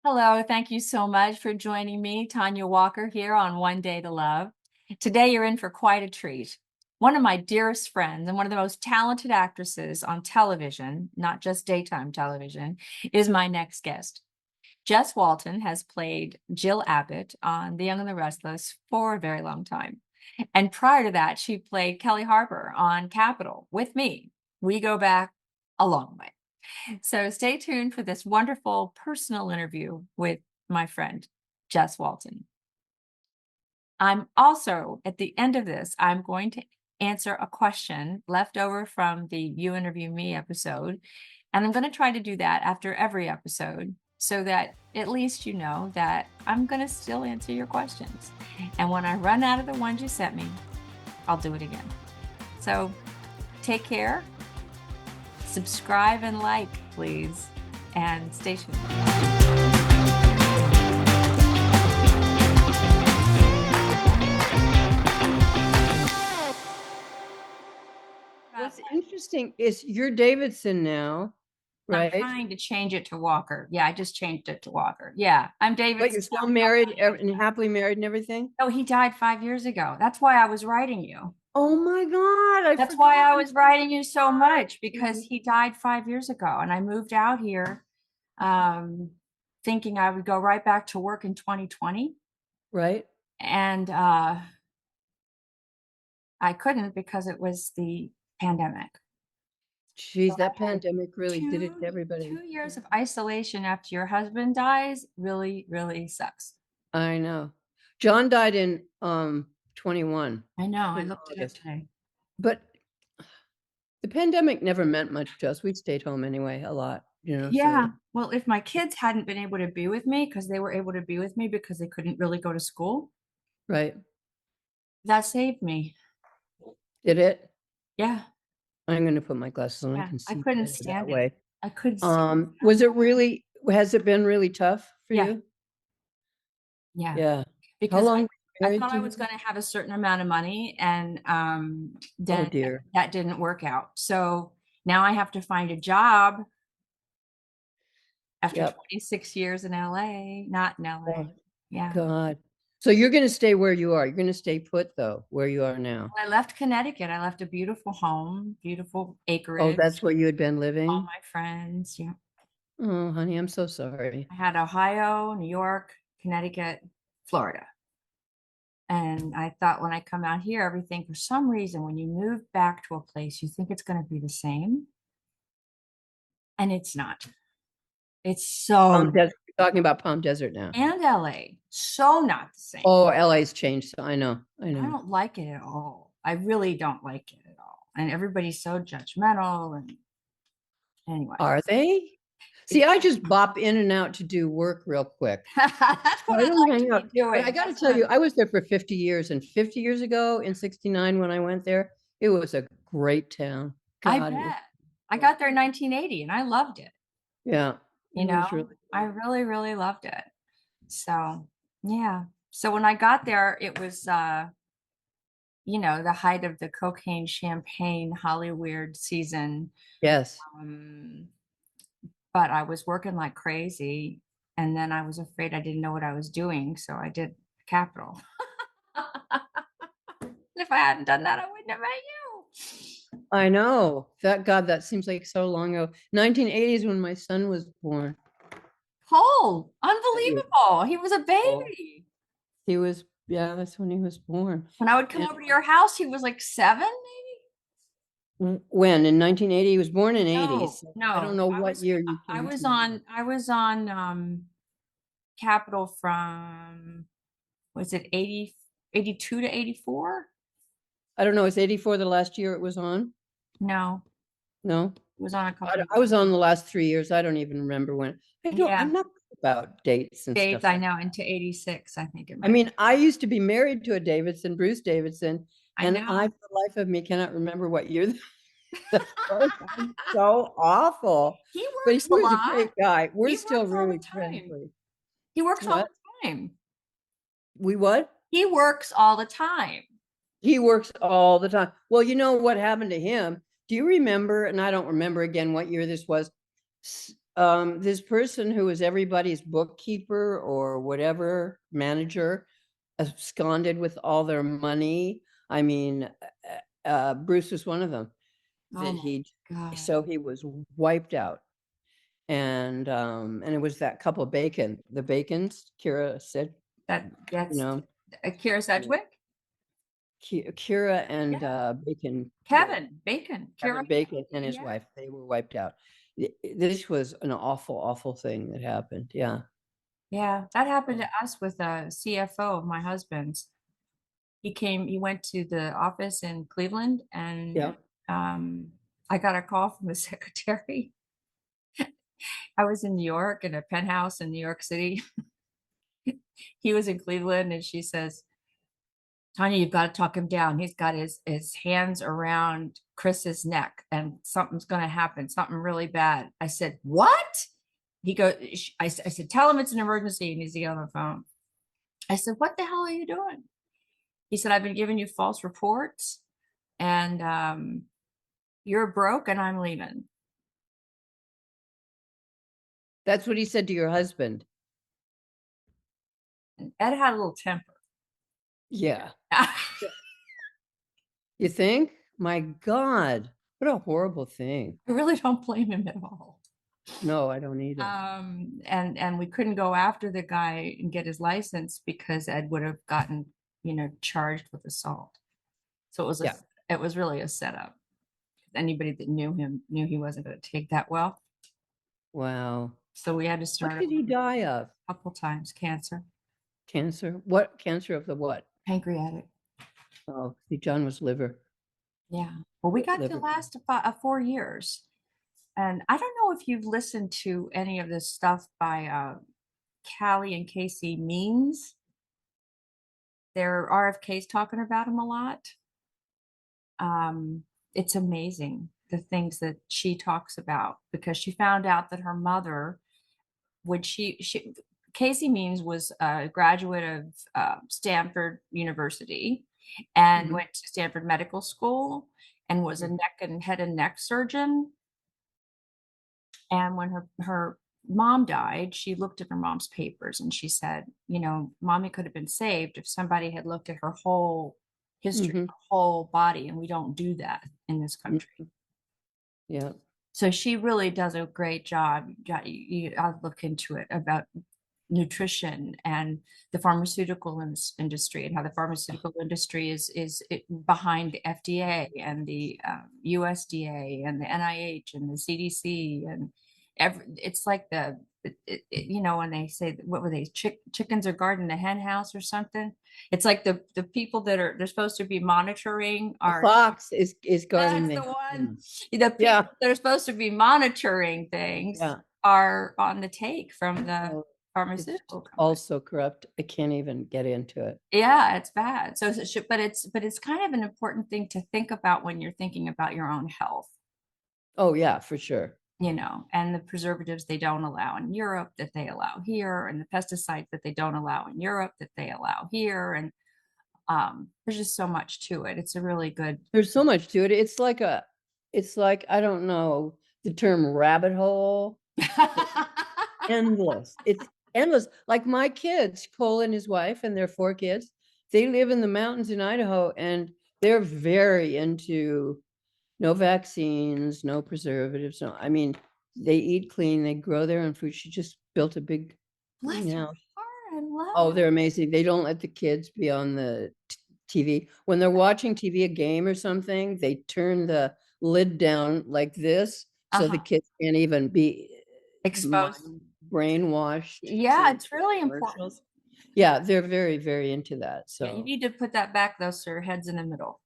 Hello, thank you so much for joining me, Tonja Walker, here on One Day to Love. Today, you're in for quite a treat. One of my dearest friends and one of the most talented actresses on television, not just daytime television, is my next guest. Jess Walton has played Jill Abbott on The Young and the Restless for a very long time. And prior to that, she played Kelly Harper on Capitol with me. We go back a long way. So stay tuned for this wonderful personal interview with my friend, Jess Walton. I'm also, at the end of this, I'm going to answer a question left over from the You Interview Me episode. And I'm going to try to do that after every episode so that at least you know that I'm going to still answer your questions. And when I run out of the ones you sent me, I'll do it again. So take care. Subscribe and like, please, and stay tuned. What's interesting is you're Davidson now, right? I'm trying to change it to Walker. Yeah, I just changed it to Walker. Yeah, I'm Davidson. But you're still married and happily married and everything? Oh, he died 5 years ago. That's why I was writing you. Oh my God. That's why I was writing you so much, because he died 5 years ago. And I moved out here thinking I would go right back to work in 2020. Right. And I couldn't because it was the pandemic. Jeez, that pandemic really did it to everybody. 2 years of isolation after your husband dies really, really sucks. I know. John died in 21. I know. I looked it up today. But the pandemic never meant much to us. We stayed home anyway a lot, you know. Yeah. So. Well, if my kids hadn't been able to be with me, because they were able to be with me because they couldn't really go to school. Right. That saved me. Did it? Yeah. I'm going to put my glasses on. Yeah, I couldn't stand it. I couldn't stand it. Has it been really tough for you? Yeah. Yeah. Because How long? I thought I was going to have a certain amount of money, and then that didn't work out. So now I have to find a job after 26 years in LA, not in LA. Oh, yeah. God. So you're going to stay where you are. You're going to stay put, though, where you are now. I left Connecticut. I left a beautiful home, beautiful acreage. Oh, that's where you had been living? All my friends. Yeah. Oh, honey, I'm so sorry. I had Ohio, New York, Connecticut, Florida. And I thought when I come out here, everything, for some reason, when you move back to a place, you think it's going to be the same. And it's not. It's so. You're talking about Palm Desert now. And LA. So not the same. Oh, LA's changed. So I know. I don't like it at all. I really don't like it at all. And everybody's so judgmental. And anyway. Are they? See, I just bop in and out to do work real quick. That's what I like to be doing. But I got to tell you, I was there for 50 years, and 50 years ago in 69 when I went there, it was a great town. God, I bet. I got there in 1980 and I loved it. Yeah. You know, I really, really loved it. So, yeah. So when I got there, it was, you know, the height of the cocaine, champagne, Hollywood season. Yes. But I was working like crazy, and then I was afraid I didn't know what I was doing, so I did Capitol. If I hadn't done that, I wouldn't have met you. I know. That seems like so long ago. 1980s when my son was born. Cole, unbelievable. He was a baby. He was, that's when he was born. When I would come over to your house, he was like 7, maybe? When in 1980? He was born in 80. So no, I don't know what year you came. I was on Capitol from, was it 82 to 84? I don't know. Is 84 the last year it was on? No. It was on a couple. I was on the last 3 years. I don't even remember when. I'm not about dates and stuff. I know, into 86, I think. I mean, I used to be married to a Davidson, Bruce Davison. And I, for the life of me, cannot remember what year. So awful. He works a lot. A great guy. We're still really friendly. He works all the time. We what? He works all the time. He works all the time. Well, you know what happened to him? Do you remember? And I don't remember again what year this was. this person who was everybody's bookkeeper or whatever manager absconded with all their money. I mean, Bruce was one of them. Oh my God. So he was wiped out. And it was that couple Bacon, the Bacons, Kira said, That's know, Kira Sedgwick? Kira and Bacon. Kevin Bacon. Kevin Bacon and his Yeah. wife, they were wiped out. This was an awful, awful thing that happened. Yeah. Yeah, that happened to us with a CFO of my husband's. He went to the office in Cleveland, and Yeah. I got a call from the secretary. I was in New York in a penthouse in New York City. He was in Cleveland, and she says, Tonja, you've got to talk him down. He's got his hands around Chris's neck, and something's going to happen, something really bad. I said, what? He goes, I said, tell him it's an emergency. He needs to get on the phone. I said, what the hell are you doing? He said, I've been giving you false reports, and you're broke and I'm leaving. That's what he said to your husband. And Ed had a little temper. Yeah. You think? My God, what a horrible thing. I really don't blame him at all. No, I don't either. And we couldn't go after the guy and get his license because Ed would have gotten, charged with assault. So it was really a setup. Anybody that knew him knew he wasn't going to take that well. Wow. So we had to start. What did he die of? A couple times. Cancer. Cancer? What cancer of the what? Pancreatic. Oh, see, John was liver. Yeah. Well, we got to last 4 years. And I don't know if you've listened to any of this stuff by Callie and Casey Means. Their RFK's talking about him a lot. It's amazing the things that she talks about, because she found out that her mother, when Casey Means was a graduate of Stanford University and went to Stanford Medical School and was a head and neck surgeon. And when her mom died, she looked at her mom's papers and she said, Mommy could have been saved if somebody had looked at her whole history, her whole body. And we don't do that in this country. Yeah. So she really does a great job. I'll look into it about nutrition and the pharmaceutical industry, and how the pharmaceutical industry is behind the FDA and the USDA and the NIH and the CDC, and it's like when they say, what were they, chickens are guarding the hen house or something. It's like the people they're supposed to be monitoring are Fox is guarding the one. The people that are supposed to be monitoring things are on the take from the pharmaceutical company. Also corrupt. I can't even get into it. Yeah, it's bad. So but it's kind of an important thing to think about when you're thinking about your own health. Oh yeah, for sure. And the preservatives they don't allow in Europe that they allow here, and the pesticides that they don't allow in Europe that they allow here. And there's just so much to it. It's a really good. There's so much to it. It's like I don't know the term rabbit hole. Endless. It's endless. Like my kids, Cole and his wife and their 4 kids, they live in the mountains in Idaho, and they're very into no vaccines, no preservatives. No, I mean, they eat clean, they grow their own food. She just built a big house. Oh, they're amazing. They don't let the kids be on the TV. When they're watching TV, a game or something, they turn the lid down like this, so the kids can't even be exposed, brainwashed. Yeah, it's really important. Yeah, they're very, very into that. So you need to put that back though, so your head's in the middle.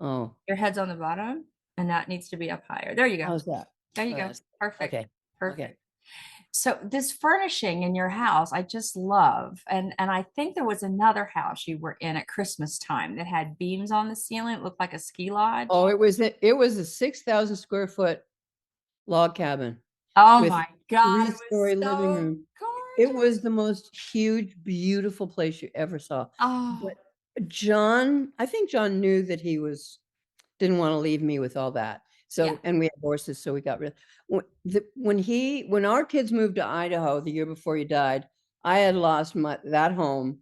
Oh, your head's on the bottom, and that needs to be up higher. There you go. How's that? There you go. Perfect. Okay. Perfect. Okay. So this furnishing in your house, I just love. And I think there was another house you were in at Christmas time that had beams on the ceiling. It looked like a ski lodge. Oh, it was a 6,000 square foot log cabin. Oh my God. 3-story living room. Gorgeous. It was the most huge, beautiful place you ever saw. Oh. But I think John knew that he didn't want to leave me with all that. So, and we had horses, so we got rid of when our kids moved to Idaho the year before he died, I had lost that home,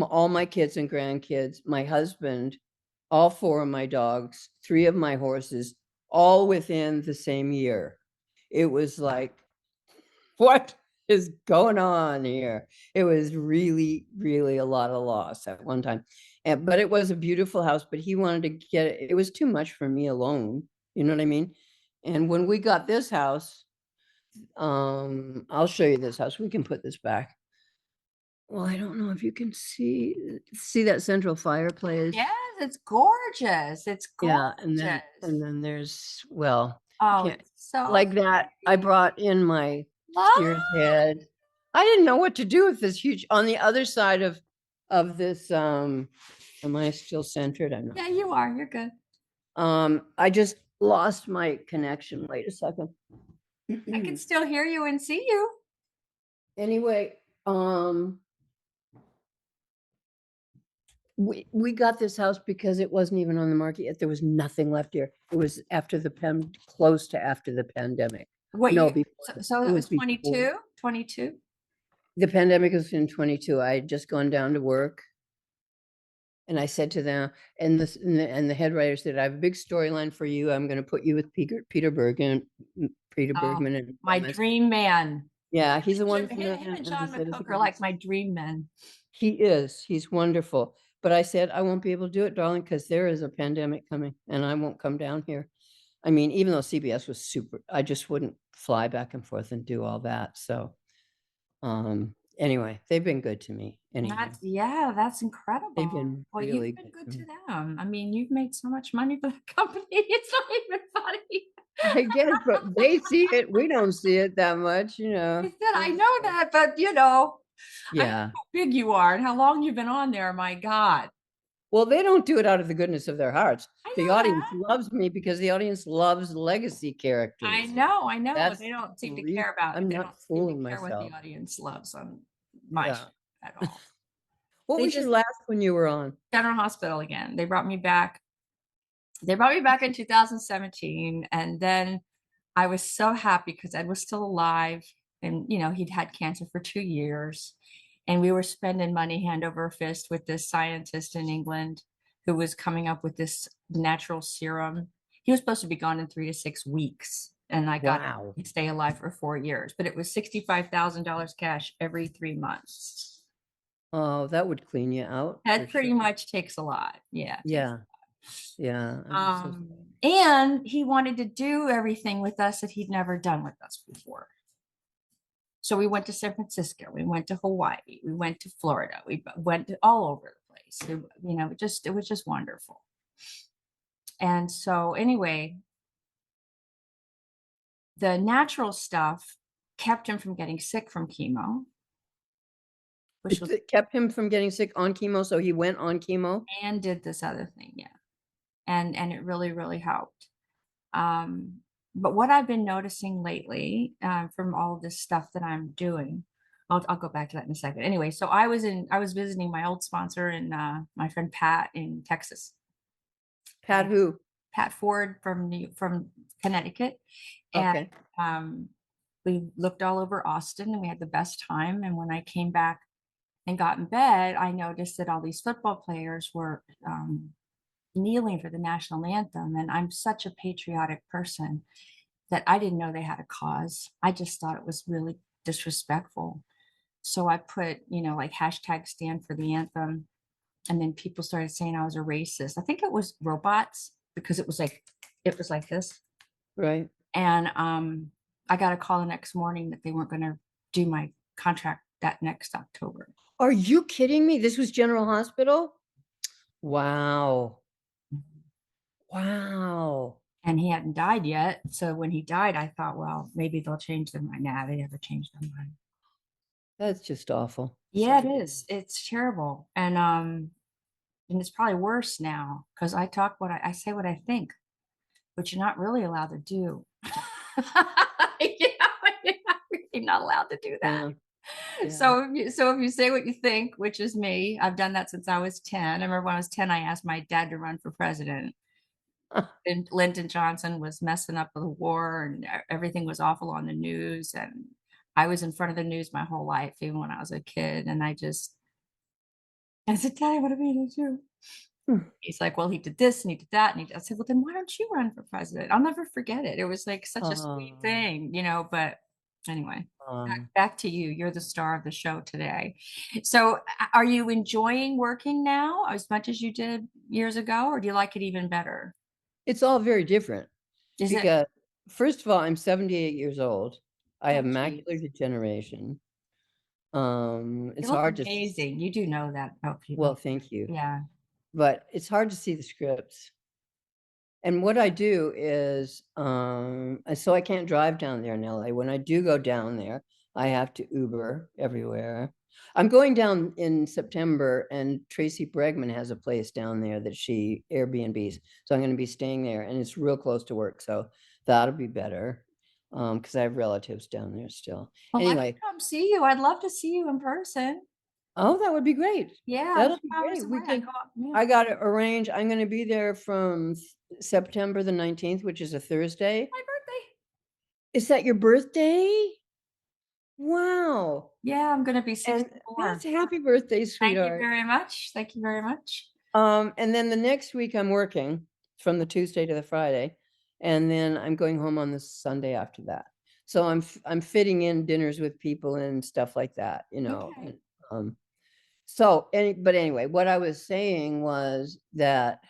all my kids and grandkids, my husband, all 4 of my dogs, 3 of my horses, all within the same year. It was like, what is going on here? It was really, really a lot of loss at one time. But it was a beautiful house, but he wanted to get it. It was too much for me alone. You know what I mean? And when we got this house, I'll show you this house. We can put this back. Well, I don't know if you can see that central fireplace. Yes, it's gorgeous. It's gorgeous. Yeah, and then there's, well, oh, so like that. I brought in my steer's head. I didn't know what to do with this huge on the other side of this. Am I still centered? I'm not. Yeah, you are. You're good. I just lost my connection. Wait a second. I can still hear you and see you. Anyway, we got this house because it wasn't even on the market yet. There was nothing left here. It was after close to after the pandemic. What no, year? before. So it was 22? 22? The pandemic was in 22. I had just gone down to work. And I said to them, and the head writer said, I have a big storyline for you. I'm going to put you with Peter Bergman. And my dream man. Yeah, he's a wonderful man. Him and John McCook are like my dream men. He's wonderful. But I said, I won't be able to do it, darling, because there is a pandemic coming and I won't come down here. I mean, even though CBS was super, I just wouldn't fly back and forth and do all that. So, anyway, they've been good to me. Anyway. That's incredible. They've been really you've been good to them. I mean, you've made so much money for the company. It's not even funny. I guess, but they see it. We don't see it that much, you know. I know that, but you know, yeah, how big you are and how long you've been on there. My God. Well, they don't do it out of the goodness of their hearts. The audience loves me because the audience loves legacy characters. I know. But they don't seem to care about. I'm not fooling myself. What the audience loves much at all. What was your last when you were on? General Hospital again. They brought me back. They brought me back in 2017, and then I was so happy because Ed was still alive, and you know he'd had cancer for 2 years, and we were spending money hand over fist with this scientist in England who was coming up with this natural serum. He was supposed to be gone in 3 to 6 weeks, and I got to stay alive for 4 years, but it was $65,000 cash every 3 months. Oh, that would clean you out. That pretty much takes a lot. Yeah. Yeah. And he wanted to do everything with us that he'd never done with us before. So we went to San Francisco, we went to Hawaii, we went to Florida, we went all over the place. It was just wonderful. And so anyway, the natural stuff kept him from getting sick from chemo. It kept him from getting sick on chemo, so he went on chemo? And did this other thing, yeah. And it really, really helped. But what I've been noticing lately from all of this stuff that I'm doing, I'll go back to that in a second. Anyway, so I was visiting my old sponsor and my friend Pat in Texas. Pat who? Pat Ford from Connecticut. Okay. And we looked all over Austin and we had the best time. And when I came back and got in bed, I noticed that all these football players were kneeling for the national anthem. And I'm such a patriotic person that I didn't know they had a cause. I just thought it was really disrespectful. So I put, like hashtag stand for the anthem. And then people started saying I was a racist. I think it was robots because it was like this. Right. And I got a call the next morning that they weren't going to do my contract that next October. Are you kidding me? This was General Hospital? Wow. And he hadn't died yet. So when he died, I thought, well, maybe they'll change their mind. Nah, they never changed their mind. That's just awful. Yeah, it is. It's terrible. And it's probably worse now because I say what I think, but you're not really allowed to do. You're not allowed to do that. Yeah. So if you say what you think, which is me, I've done that since I was 10. I remember when I was 10, I asked my dad to run for president. And Lyndon Johnson was messing up the war and everything was awful on the news. And I was in front of the news my whole life, even when I was a kid. And I said, Daddy, what am I going to do? He's like, well, he did this and he did that. And I said, well, then why don't you run for president? I'll never forget it. It was like such a sweet thing, but anyway, back to you. You're the star of the show today. So are you enjoying working now as much as you did years ago, or do you like it even better? It's all very different Is it? because, first of all, I'm 78 years old. I have Oh, macular geez. degeneration. You It's look hard to, amazing. You do know that about well, people. thank you, Yeah. but it's hard to see the scripts. And what I do is, so I can't drive down there in LA. When I do go down there, I have to Uber everywhere. I'm going down in September, and Tracy Bregman has a place down there that she Airbnbs. So I'm going to be staying there, and it's real close to work. So that'll be better because I have relatives down there still. Well, I Anyway, could come see you. I'd love to see you in person. oh, that would be great. Yeah, That'll 2 be hours great. away. We I can, go up. Yeah. I got to arrange. I'm going to be there from September the 19th, which is a Thursday. My birthday. Is that your birthday? Wow. Yeah, I'm gonna be And 64. that's happy birthday, Thank you sweetheart. very much. Thank you very much. And then the next week I'm working from the Tuesday to the Friday, and then I'm going home on the Sunday after that. So I'm fitting in dinners with people and stuff like that, Okay. And, but anyway, what I was saying was that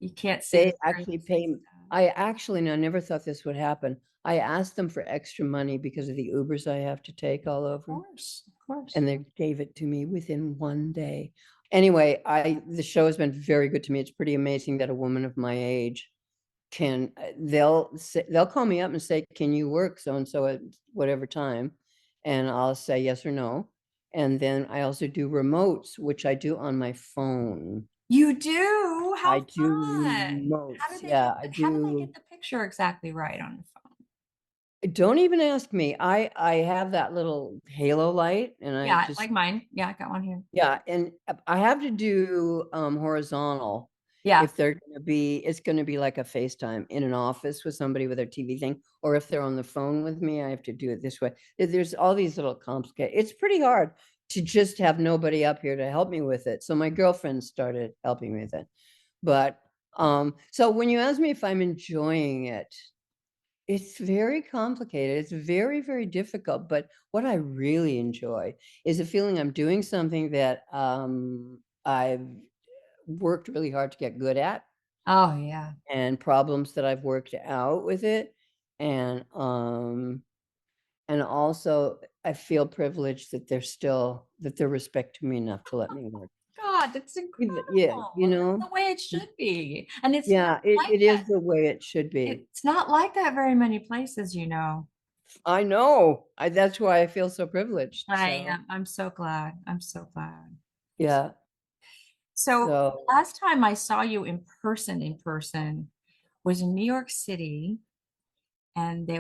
You can't see they the actually screens and pay. stuff. I never thought this would happen. I asked them for extra money because of the Ubers I have to take all Of over. course, of course. And they gave it to me within one day. Anyway, the show has been very good to me. It's pretty amazing that a woman of my age can, they'll call me up and say, can you work so and so at whatever time? And I'll say yes or no. And then I also do remotes, which I do on my phone. You do? I How do fun. remotes. Yeah, I How do they do. get the picture exactly right on the phone? Don't even ask me. I have that little halo light, and I Yeah, just, like mine. Yeah, I got one here. yeah, and I have to do horizontal Yeah. if it's gonna be like a FaceTime in an office with somebody with their TV thing, or if they're on the phone with me, I have to do it this way. There's all these little complicated. It's pretty hard to just have nobody up here to help me with it. So my girlfriend started helping me with it. But so when you ask me if I'm enjoying it, it's very complicated. It's very, very difficult. But what I really enjoy is the feeling I'm doing something that I've worked really hard to get good at, Oh, yeah. and problems that I've worked out with it. And also I feel privileged that they're respecting me enough to let me work. God, that's Yeah, incredible. That's the way it should be. And it's not yeah, like it that. is the way it should be. It's not like that very many places, I know. That's why I feel so privileged. I So am. I'm so glad. I'm so glad. yeah. So So last time I saw you in person was in New York City, and the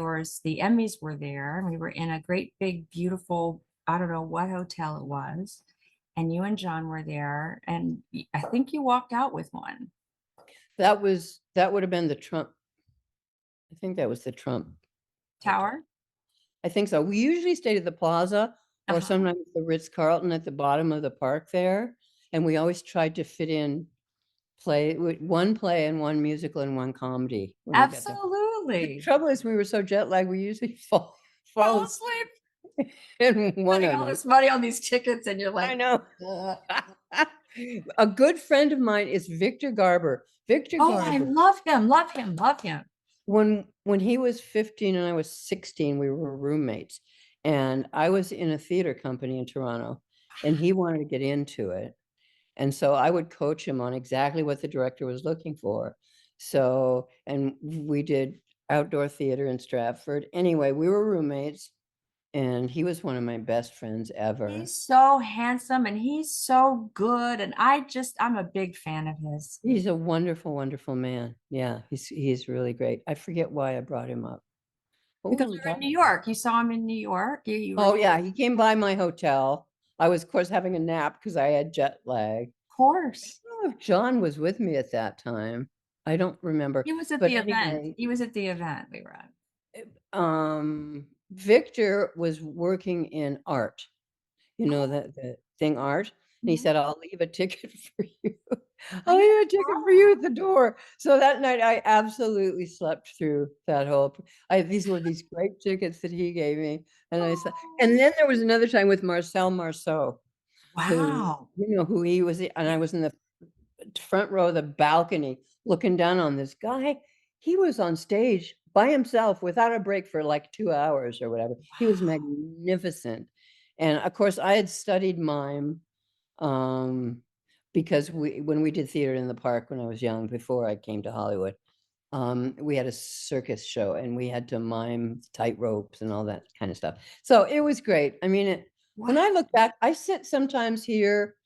Emmys were there, and we were in a great big beautiful, I don't know what hotel it was, and you and John were there, and I think you walked out with one. that would have been the Trump. I think that was the Trump hotel. Tower. I think so. We usually stayed at the Plaza or Uh-huh. sometimes the Ritz-Carlton at the bottom of the park there. And we always tried to fit in one play and one musical and one comedy when we got there. The Absolutely. trouble is we were so jet lagged, we usually fall Fall asleep asleep. in one Spending of all them. this money on these tickets, and you're I like, know. "Ugh." A good friend of mine is Victor Garber. Victor Oh, I Garber. love him, love him, love him. When he was 15 and I was 16, we were roommates, and I was in a theater company in Toronto, and he wanted to get into it. And so I would coach him on exactly what the director was looking for. So, and we did outdoor theater in Stratford. Anyway, we were roommates, and he was one of my best friends ever. He's so handsome and he's so good. And I'm a big fan of his. He's a wonderful, wonderful man. Yeah, he's really great. I forget why I brought him up. What were Because we we were in talking New about? York. You saw him in New York. You were, Oh of yeah, he came by my hotel. I was, of course, having a nap because I had jet lag. I course. don't know if John was with me at that time. I don't remember. He was at But the event. anyway, He was at the event we were at. Victor was working in art, you know, the thing art. And he said, I'll leave a ticket for you. I'll leave a ticket for you at the door. So that night I absolutely slept through that whole, these were these great tickets that he gave me. And I said, and then there was another time with Marcel Marceau, who, Wow. you know, who he was, and I was in the front row of the balcony looking down on this guy. He was on stage by himself without a break for like 2 hours or whatever. He was magnificent. And of course, I had studied mime because when we did theater in the park when I was young, before I came to Hollywood, we had a circus show and we had to mime tight ropes and all that kind of stuff. So it was great. I mean, when I look back, I sit sometimes here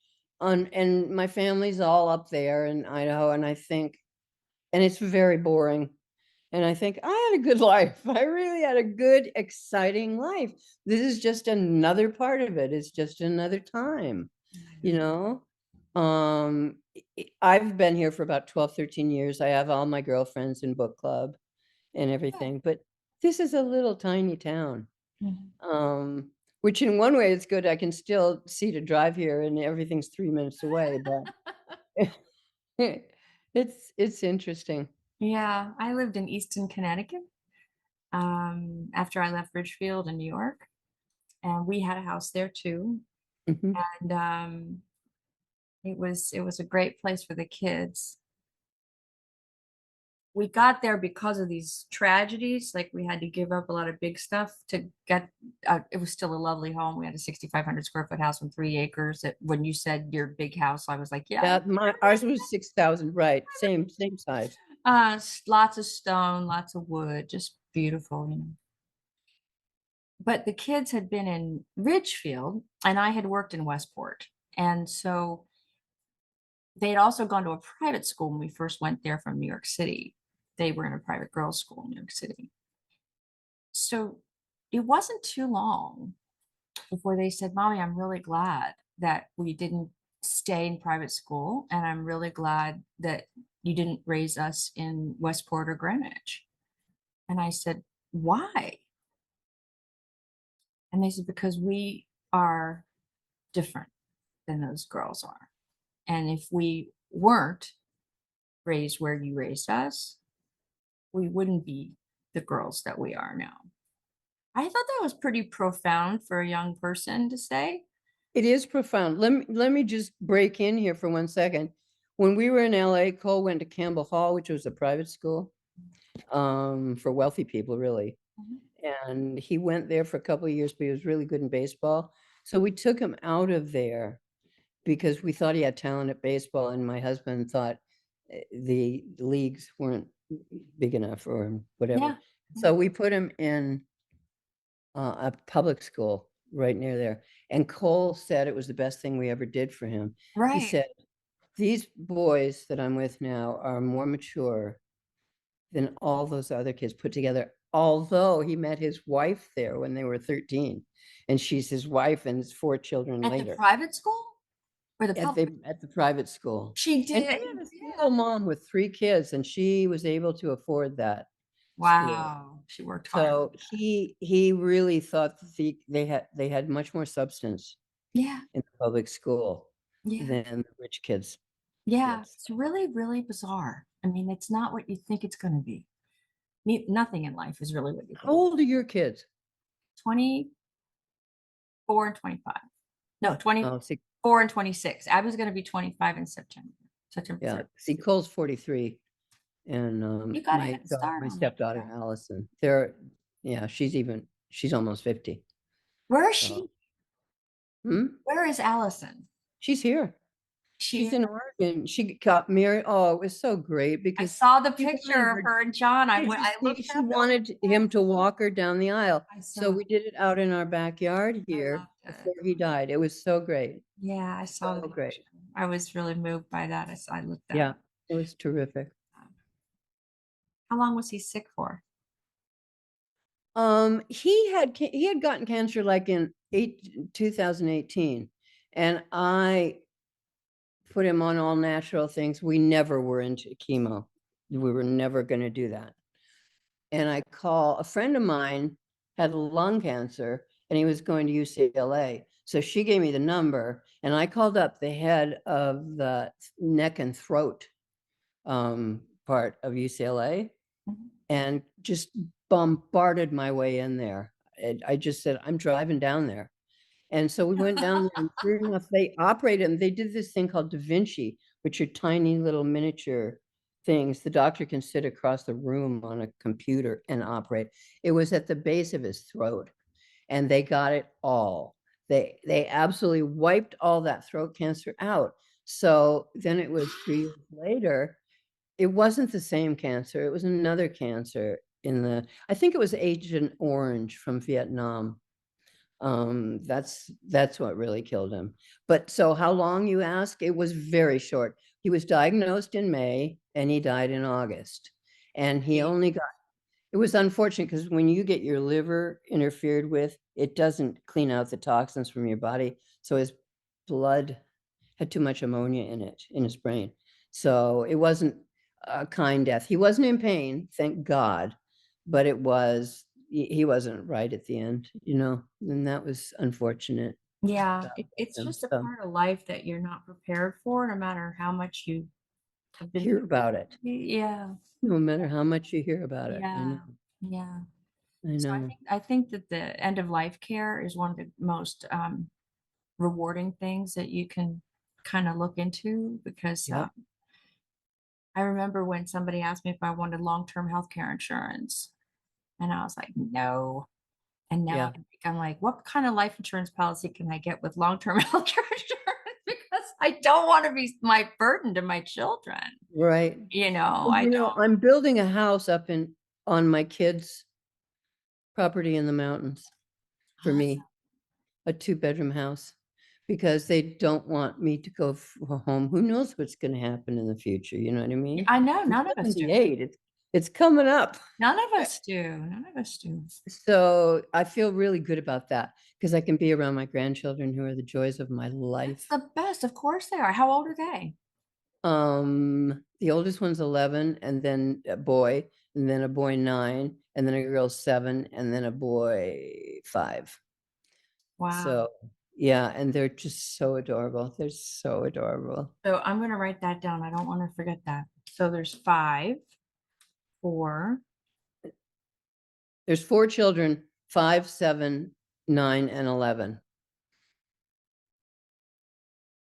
and my family's all up there in Idaho, and I think, and it's very boring. And I think I had a good life. I really had a good, exciting life. This is just another part of it. It's just another time, you know? I've been here for about 12, 13 years. I have all my girlfriends in book club and everything, but this is a little tiny town. Which in one way it's good. I can still see to drive here and everything's 3 minutes away, but it's interesting. Yeah, I lived in Easton, Connecticut, after I left Ridgefield in New York, and we had a house there too. Mhm. And it was a great place for the kids. We got there because of these tragedies. Like we had to give up a lot of big stuff to get. It was still a lovely home. We had a 6,500 square foot house on 3 acres. When you said your big house, I was like, yeah. Yeah, ours was 6,000, right? Same size. Lots of stone, lots of wood, just beautiful, you know. But the kids had been in Ridgefield, and I had worked in Westport, and so they'd also gone to a private school when we first went there from New York City. They were in a private girls' school in New York City. So it wasn't too long before they said, Mommy, I'm really glad that we didn't stay in private school. And I'm really glad that you didn't raise us in Westport or Greenwich. And I said, why? And they said, because we are different than those girls are. And if we weren't raised where you raised us, we wouldn't be the girls that we are now. I thought that was pretty profound for a young person to say. It is profound. Let me just break in here for 1 second. When we were in LA, Cole went to Campbell Hall, which was a private school for wealthy people, really. And he went there for a couple of years, but he was really good in baseball. So we took him out of there because we thought he had talent at baseball, and my husband thought the leagues weren't big enough or whatever. Yeah. So we put him in a public school right near there. And Cole said it was the best thing we ever did for him. He Right. said, these boys that I'm with now are more mature than all those other kids put together. Although he met his wife there when they were 13, and she's his wife and his 4 children At the later private school or the at public? the private school. She And did. he had a single mom with 3 kids, and she was able to afford that school. Wow. She worked hard. So he really thought that they had much more substance Yeah. in the public school Yeah. than the rich kids. Yeah. Kids. It's really, really bizarre. I mean, it's not what you think it's going to be. Nothing in life is really what you How think. old are your kids? 24 and 25. No, Oh, 24 and 26. I was going to be 25 in September. yeah. 3rd. See, Cole's 43, and You got a head start my on me. stepdaughter Allison. Yeah, she's almost 50. Where is So, she? hmm? Where is Allison? She's here. She's in Oregon. She got married. Oh, it was so great I because saw the she picture of wanted her and John. I she looked up. wanted him to walk her down the aisle. I So saw. we did it out in our backyard I here loved it. before he died. It was so great. Yeah, I saw the So great. picture. I was really moved by that. I looked at. Yeah, it was terrific. How long was he sick for? He had gotten cancer like in 2018, and I put him on all natural things. We never were into chemo. We were never going to do that. And I call a friend of mine had lung cancer and he was going to UCLA. So she gave me the number and I called up the head of the neck and throat part of UCLA and just bombarded my way in there. And I just said, I'm driving down there. And so we went down there and sure enough, they operated and they did this thing called Da Vinci, which are tiny little miniature things. The doctor can sit across the room on a computer and operate. It was at the base of his throat and they got it all. They absolutely wiped all that throat cancer out. So then it was 3 years later. It wasn't the same cancer. It was another cancer I think it was Agent Orange from Vietnam. That's what really killed him. But so how long, you ask? It was very short. He was diagnosed in May and he died in August. And he only got, it was unfortunate because when you get your liver interfered with, it doesn't clean out the toxins from your body. So his blood had too much ammonia in it, in his brain. So it wasn't a kind death. He wasn't in pain, thank God, but it was, he wasn't right at the end, and that was unfortunate. Yeah, it's him. just a So, part of life that you're not prepared for, no matter how much you have been hear about it. Yeah, No matter how much you hear about it. I know. yeah. I So know. I think that the end of life care is one of the most rewarding things that you can kind of look into because Yep. I remember when somebody asked me if I wanted long-term health care insurance, and I was like, no. And now Yeah. I'm like, what kind of life insurance policy can I get with long-term health care insurance? Because I don't want to be my burden to my children. Right. I don't. I'm building a house up on my kids' property in the mountains for me, a 2-bedroom house, because they don't want me to go home. Who knows what's going to happen in the future? You know what I mean? I know, I'm none of us do. 78. It's coming up. None of us do. None of us do. So I feel really good about that because I can be around my grandchildren who are the joys of my That's life. the best. Of course they are. How old are they? The oldest one's 11 and then a boy, and then a boy 9, and then a girl 7, and then a boy 5. Wow. So yeah, and they're just so adorable. They're so adorable. So I'm going to write that down. I don't want to forget that. So there's 5, 4. There's 4 children, 5, 7, 9, and 11.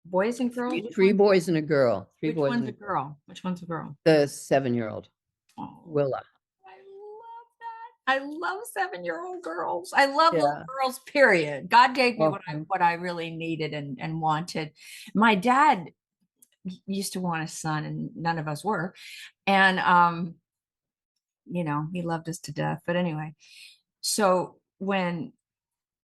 Boys and girls? Three boys and a girl. Which one's a girl? Which one's a girl? The 7-year-old, Oh, Willa. I love 7-year-old girls. I love little Yeah. girls, period. God gave me Okay. what I really needed and wanted. My dad used to want a son and none of us were. And he loved us to death. But anyway, so when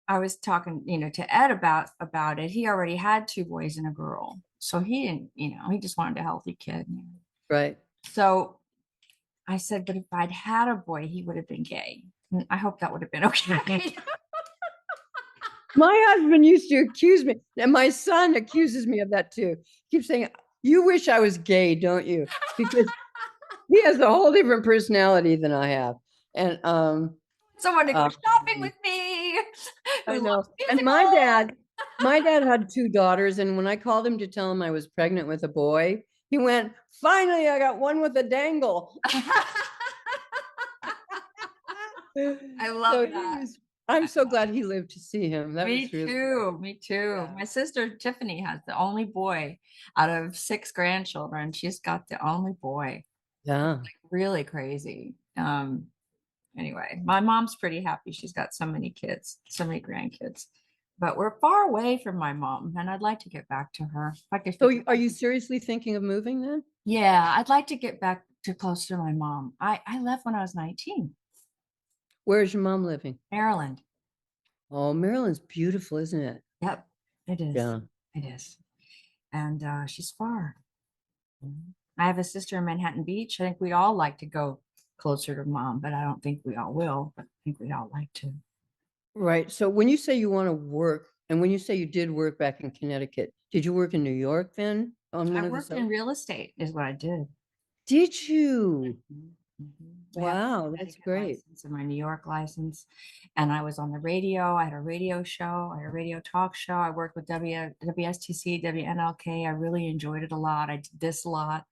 I was talking, to Ed about it, he already had 2 boys and a girl. So he didn't, he just wanted a healthy kid. Right. So I said, but if I'd had a boy, he would have been gay. And I hope that would have been okay. My husband used to accuse me, and my son accuses me of that too. He keeps saying, "You wish I was gay, don't you?" Because he has a whole different personality than I have. And Someone to go shopping with me. I know. And my dad had 2 daughters, and when I called him to tell him I was pregnant with a boy, he went, "Finally, I got one with a dangle." I love that. I'm so glad he lived to see him. That Me was really too. Me too. Yeah. My sister Tiffany has the only boy out of 6 grandchildren. She's got the only boy. Yeah. Really crazy. Anyway, my mom's pretty happy. She's got so many kids, so many grandkids. But we're far away from my mom, and I'd like to get back to her. So are you seriously thinking of moving then? Yeah, I'd like to get back to close to my mom. I left when I was 19. Where's your mom living? Maryland. Oh, Maryland's beautiful, isn't it? Yep, it is. Yeah. It is. And she's far. I have a sister in Manhattan Beach. I think we all like to go closer to mom, but I don't think we all will. But I think we all like to. Right. So when you say you want to work, and when you say you did work back in Connecticut, did you work in New York then? I worked in real estate is what I did. Did you? I have Wow, my that's Connecticut great. license and my New York license, and I was on the radio. I had a radio show, I had a radio talk show. I worked with WSTC, WNLK. I really enjoyed it a lot. I did this a lot.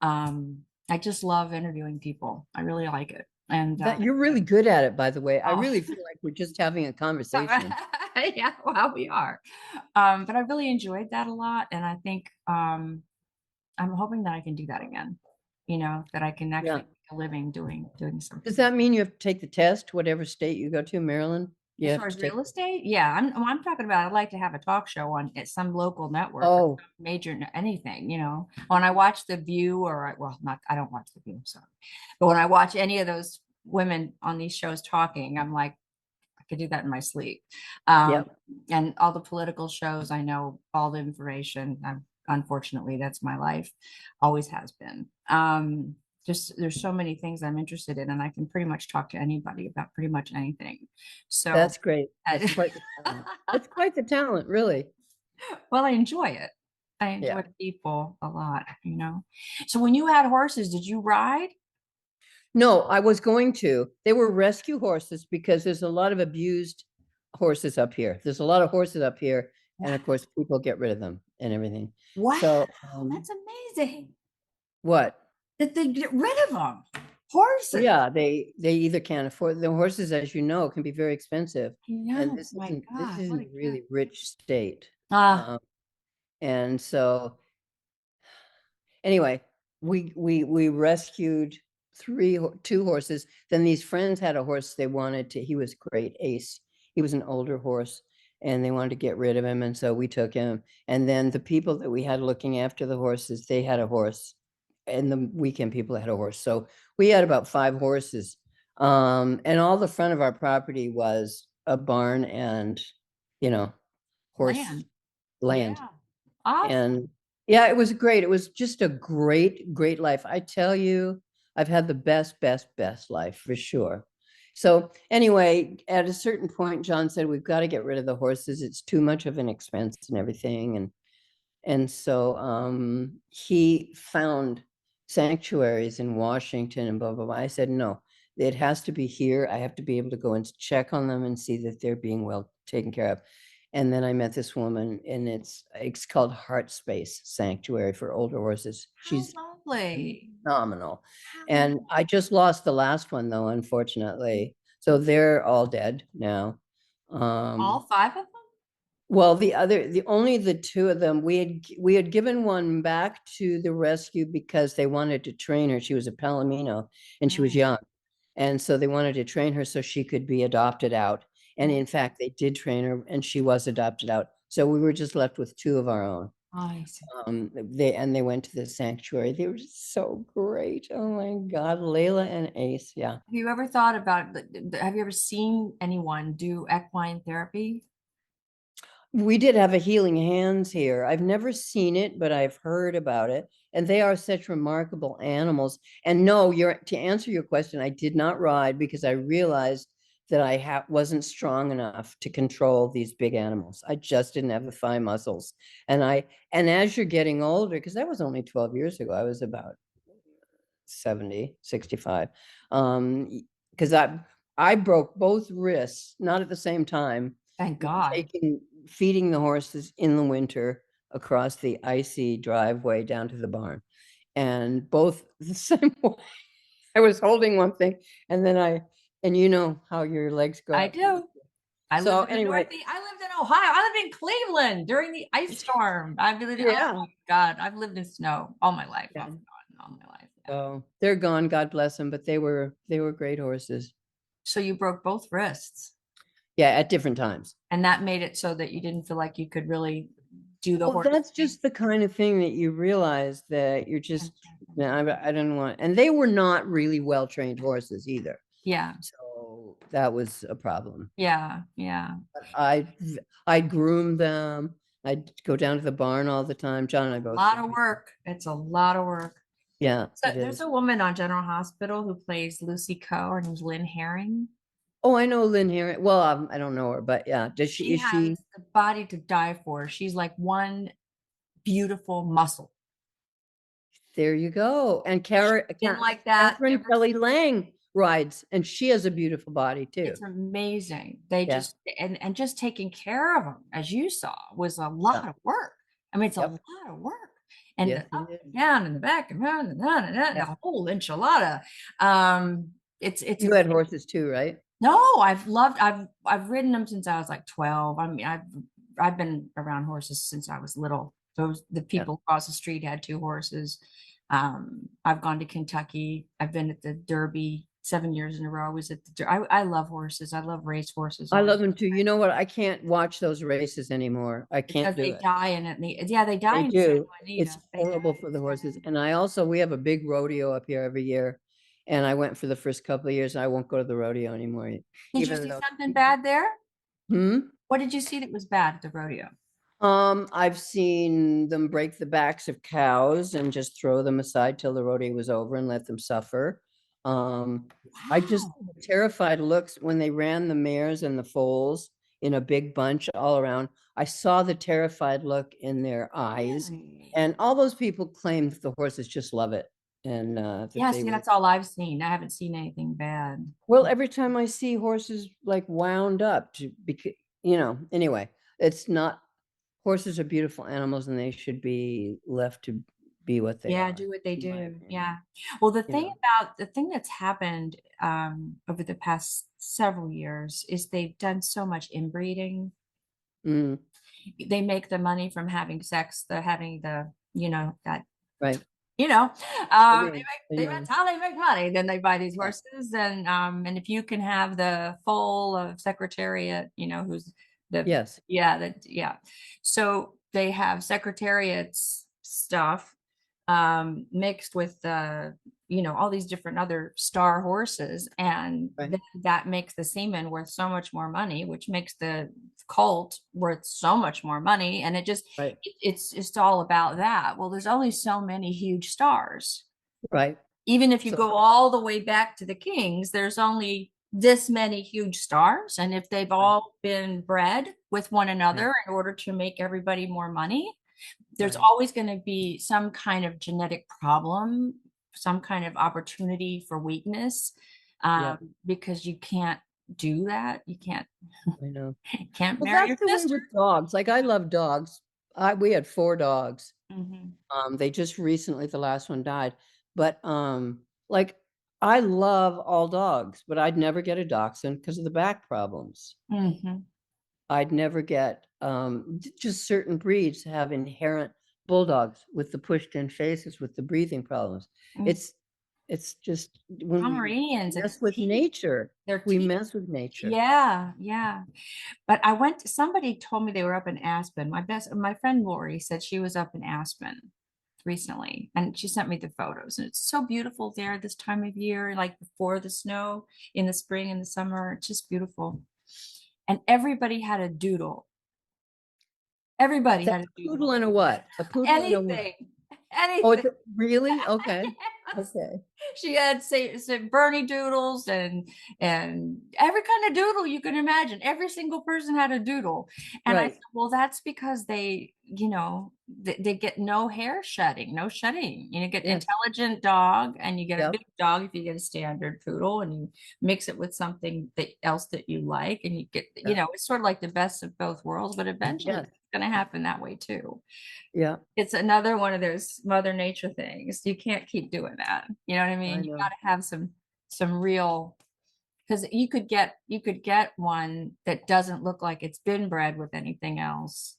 I just love interviewing people. I really like it. And That you're really good at it, by the way. I oh, really feel like we're just having a conversation. yeah, well, we are. But I really enjoyed that a lot, and I think I'm hoping that I can do that again. That I can actually Yeah. make a living doing something. Does that mean you have to take the test, whatever state you go to, Maryland? You As have far to as take. real estate, yeah, I'm talking about. I'd like to have a talk show on at some local network or Oh, major anything. When I watch The View, well, not I don't watch The View, I'm sorry, but when I watch any of those women on these shows talking, I'm like, I could do that in my sleep. Um, yep. and all the political shows, I know all the information. Unfortunately, that's my life, always has been. Just there's so many things I'm interested in, and I can pretty much talk to anybody about pretty much anything. So, That's great. That's quite the talent. That's quite the talent, really. well, I enjoy it. I Yeah. enjoy people a lot. So when you had horses, did you ride? No, I was going to. They were rescue horses because there's a lot of abused horses up here. There's a lot of horses up here, and of course, people get rid of them and everything. Wow, So, that's amazing what? that they get rid of them. Horses. Yeah, they either can't afford the horses, as you know, can be very expensive, and No, my this God, what isn't a a gift. really rich state. Ah, Um, and so anyway, we rescued two horses. Then these friends had a horse they wanted to. He was great, Ace. He was an older horse, and they wanted to get rid of him, and so we took him. And then the people that we had looking after the horses, they had a horse, and the weekend people had a horse. So we had about 5 horses. And all the front of our property was a barn and, you know, horse land. land. Yeah. Awesome. And yeah, it was great. It was just a great life. I tell you, I've had the best life for sure. So anyway, at a certain point, John said, we've got to get rid of the horses. It's too much of an expense and everything. And so he found sanctuaries in Washington and blah, blah, blah. I said, no, it has to be here. I have to be able to go and check on them and see that they're being well taken care of. And then I met this woman, and it's called Heart Space Sanctuary for older horses. How She's lovely. phenomenal. How And I just lost the last one, though, unfortunately. So they're all dead now. all 5 of them? Well, only the 2 of them, we had given one back to the rescue because they wanted to train her. She was a Palomino and she was Mm, young. And so they wanted to train her so she could be adopted out. And mm. in fact, they did train her and she was adopted out. So we were just left with 2 of our own. I see. They went to the sanctuary. They were just so great. Oh my God, Layla and Ace. Yeah. Have you ever thought about, have you ever seen anyone do equine therapy? We did have a Healing Hands here. I've never seen it, but I've heard about it. And they are such remarkable animals. And no, to answer your question, I did not ride because I realized that I wasn't strong enough to control these big animals. I just didn't have the thigh muscles. And as you're getting older, because that was only 12 years ago, I was about 70, 65. Because I broke both wrists, not at the same time, Thank God. feeding the horses in the winter across the icy driveway down to the barn. And both the same way. I was holding one thing, and then and you know how your legs go I up. do. I So lived in the anyway, Northeast. I lived in Ohio. I lived in Cleveland during the ice storm. Oh yeah. my God, I've lived in snow all my life, Yeah. off and on, all my life. Yeah. So they're gone, God bless them, but they were great horses. So you broke both wrists, Yeah, at different times. and that made it so that you didn't feel like you could really do the Well, horse that's thing. just the kind of thing that you realize that you're just, I didn't want, and they were not really well-trained horses either. Yeah, So that was a problem. yeah, yeah. I groomed them. I'd go down to the barn all the time. John and I A both lot did. of work. It's a lot of work. Yeah, So it there's is. a woman on General Hospital who plays Lucy Coe. Her name's Lynn Herring. Oh, I know Lynn here. Well, I don't know her, but yeah. She Is has she? the body to die for. She's like one beautiful muscle. There you go. And Been like that Catherine ever. Kelly Lang rides, and she has a beautiful body too. It's amazing. They Yeah. just and just taking care of them, as you saw, was a lot of work. I mean, it's a Yep. lot of work. And the Yes, it up is. and down and the back and round and down and that, Yeah. the whole enchilada. It's You had horses too, right? no, I've ridden them since I was like 12. I mean, I've been around horses since I was little. The Yeah. people across the street had 2 horses. I've gone to Kentucky. I've been at the Derby 7 years in a row. I was at the I love horses. I love race horses. I love them too. You know what? I can't watch those races anymore. I Because can't do they it. die in it. Yeah, they die They in San do. Juanita. It's They die horrible in for the horses. San- And we have a big rodeo up here every year. And I went for the first couple of years. I won't go to the rodeo anymore, Did you even see though. something bad there? Hmm? What did you see that was bad at the rodeo? I've seen them break the backs of cows and just throw them aside till the rodeo was over and let them suffer. I just Wow. terrified looks when they ran the mares and the foals in a big bunch all around. I saw the terrified look in their eyes, Really? and all those people claim that the horses just love it and that Yeah, they see, will. that's all I've seen. I haven't seen anything bad. Well, every time I see horses like wound up to because anyway, it's not. Horses are beautiful animals and they should be left to be what they Yeah, are, do what they in my do. opinion. Yeah. Well, You know. the thing that's happened over the past several years is they've done so much inbreeding. Mm, They make the money from having sex, the having the, that, right. you know, I they know. make I that's know. how they make money. Then they buy these Yeah. horses and if you can have the foal of Secretariat, who's the Yes. yeah. So they have Secretariat's stuff mixed with all these different other star horses, and Right. then that makes the semen worth so much more money, which makes the cult worth so much more money, and Right. it's just all about that. Well, there's only so many huge stars. Right. Even if you So go all the way back to the kings, there's only this many huge stars, and if they've right. all been bred with one Right. another in order to make everybody more money, there's Right. always going to be some kind of genetic problem, some kind of opportunity for weakness, Yep. because you can't do that. You I know. can't Well, marry that's your the way sister. with dogs. Like I love dogs. We had 4 dogs. Mhm. They just recently, the last one died. But like I love all dogs, but I'd never get a dachshund because of the back problems. Mhm. I'd never get just certain breeds have inherent bulldogs with the pushed in faces with the breathing problems. Mm. It's it's just when we Pomeranians, mess it's with teeth. nature, Their we teeth. mess with nature. Yeah, yeah. But somebody told me they were up in Aspen. My friend Lori said she was up in Aspen recently, and she sent me the photos, and it's so beautiful there this time of year, like before the snow in the spring and the summer. It's just beautiful. And everybody had a doodle. Everybody That's had a a poodle doodle. and a what? A poodle and a what? Anything, Oh, anything. it's really? Okay. Okay. She had say Bernie doodles and every kind of doodle you can imagine. Every single person had a doodle. And I Right. said, well, that's because they get no hair shedding, no shedding. You get Yes. intelligent dog, and you get a Yep. big dog if you get a standard poodle, and you mix it with something else that you like, and you get, Yeah. it's sort of like the best of both worlds, but eventually Yes. it's going to happen that way too. Yeah. It's another one of those mother nature things. You can't keep doing that. You know what I I mean? You got know. to have some real, because you could get one that doesn't look like it's been bred with anything else.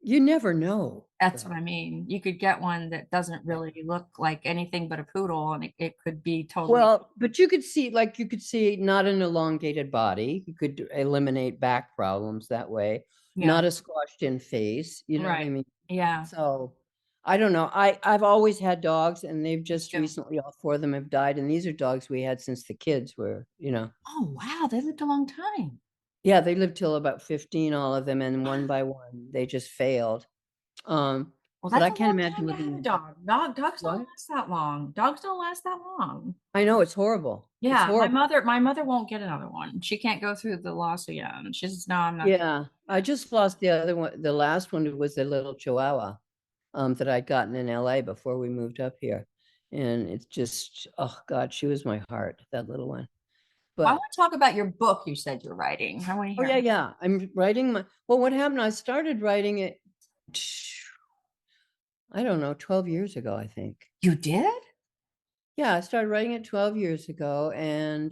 You never know, That's what I though. mean. You could get one that doesn't Yeah. really look like anything but a poodle, and it could be totally. Well, but you could see not an elongated body. You could eliminate back problems that way. Yeah, Not a squashed in face. You know what I right. mean? Yeah, So I don't know. I've always had dogs and they've me just too. recently all 4 of them have died. And these are dogs we had since the kids were. Oh, wow, they lived a long time. Yeah, they lived till about 15, all of them, and one by one they just failed. Um, Well, but that's I a can't long imagine time to have a living. dog. Dogs don't What? last that long. Dogs don't last that long. I know it's horrible. It's Yeah, my horrible. mother, my mother won't get another one. She can't go through the loss again. She says, no, I'm not. Yeah, I just lost the other one. The last one was a little Chihuahua. that I'd gotten in LA before we moved up here. And it's just, oh God, she was my heart, that little one. Well, I But want to talk about your book you said you're writing. I want to oh hear. yeah, yeah. I'm writing well, what happened? I started writing it, I don't know, 12 years ago, I think. You did? Yeah, I started writing it 12 years ago, and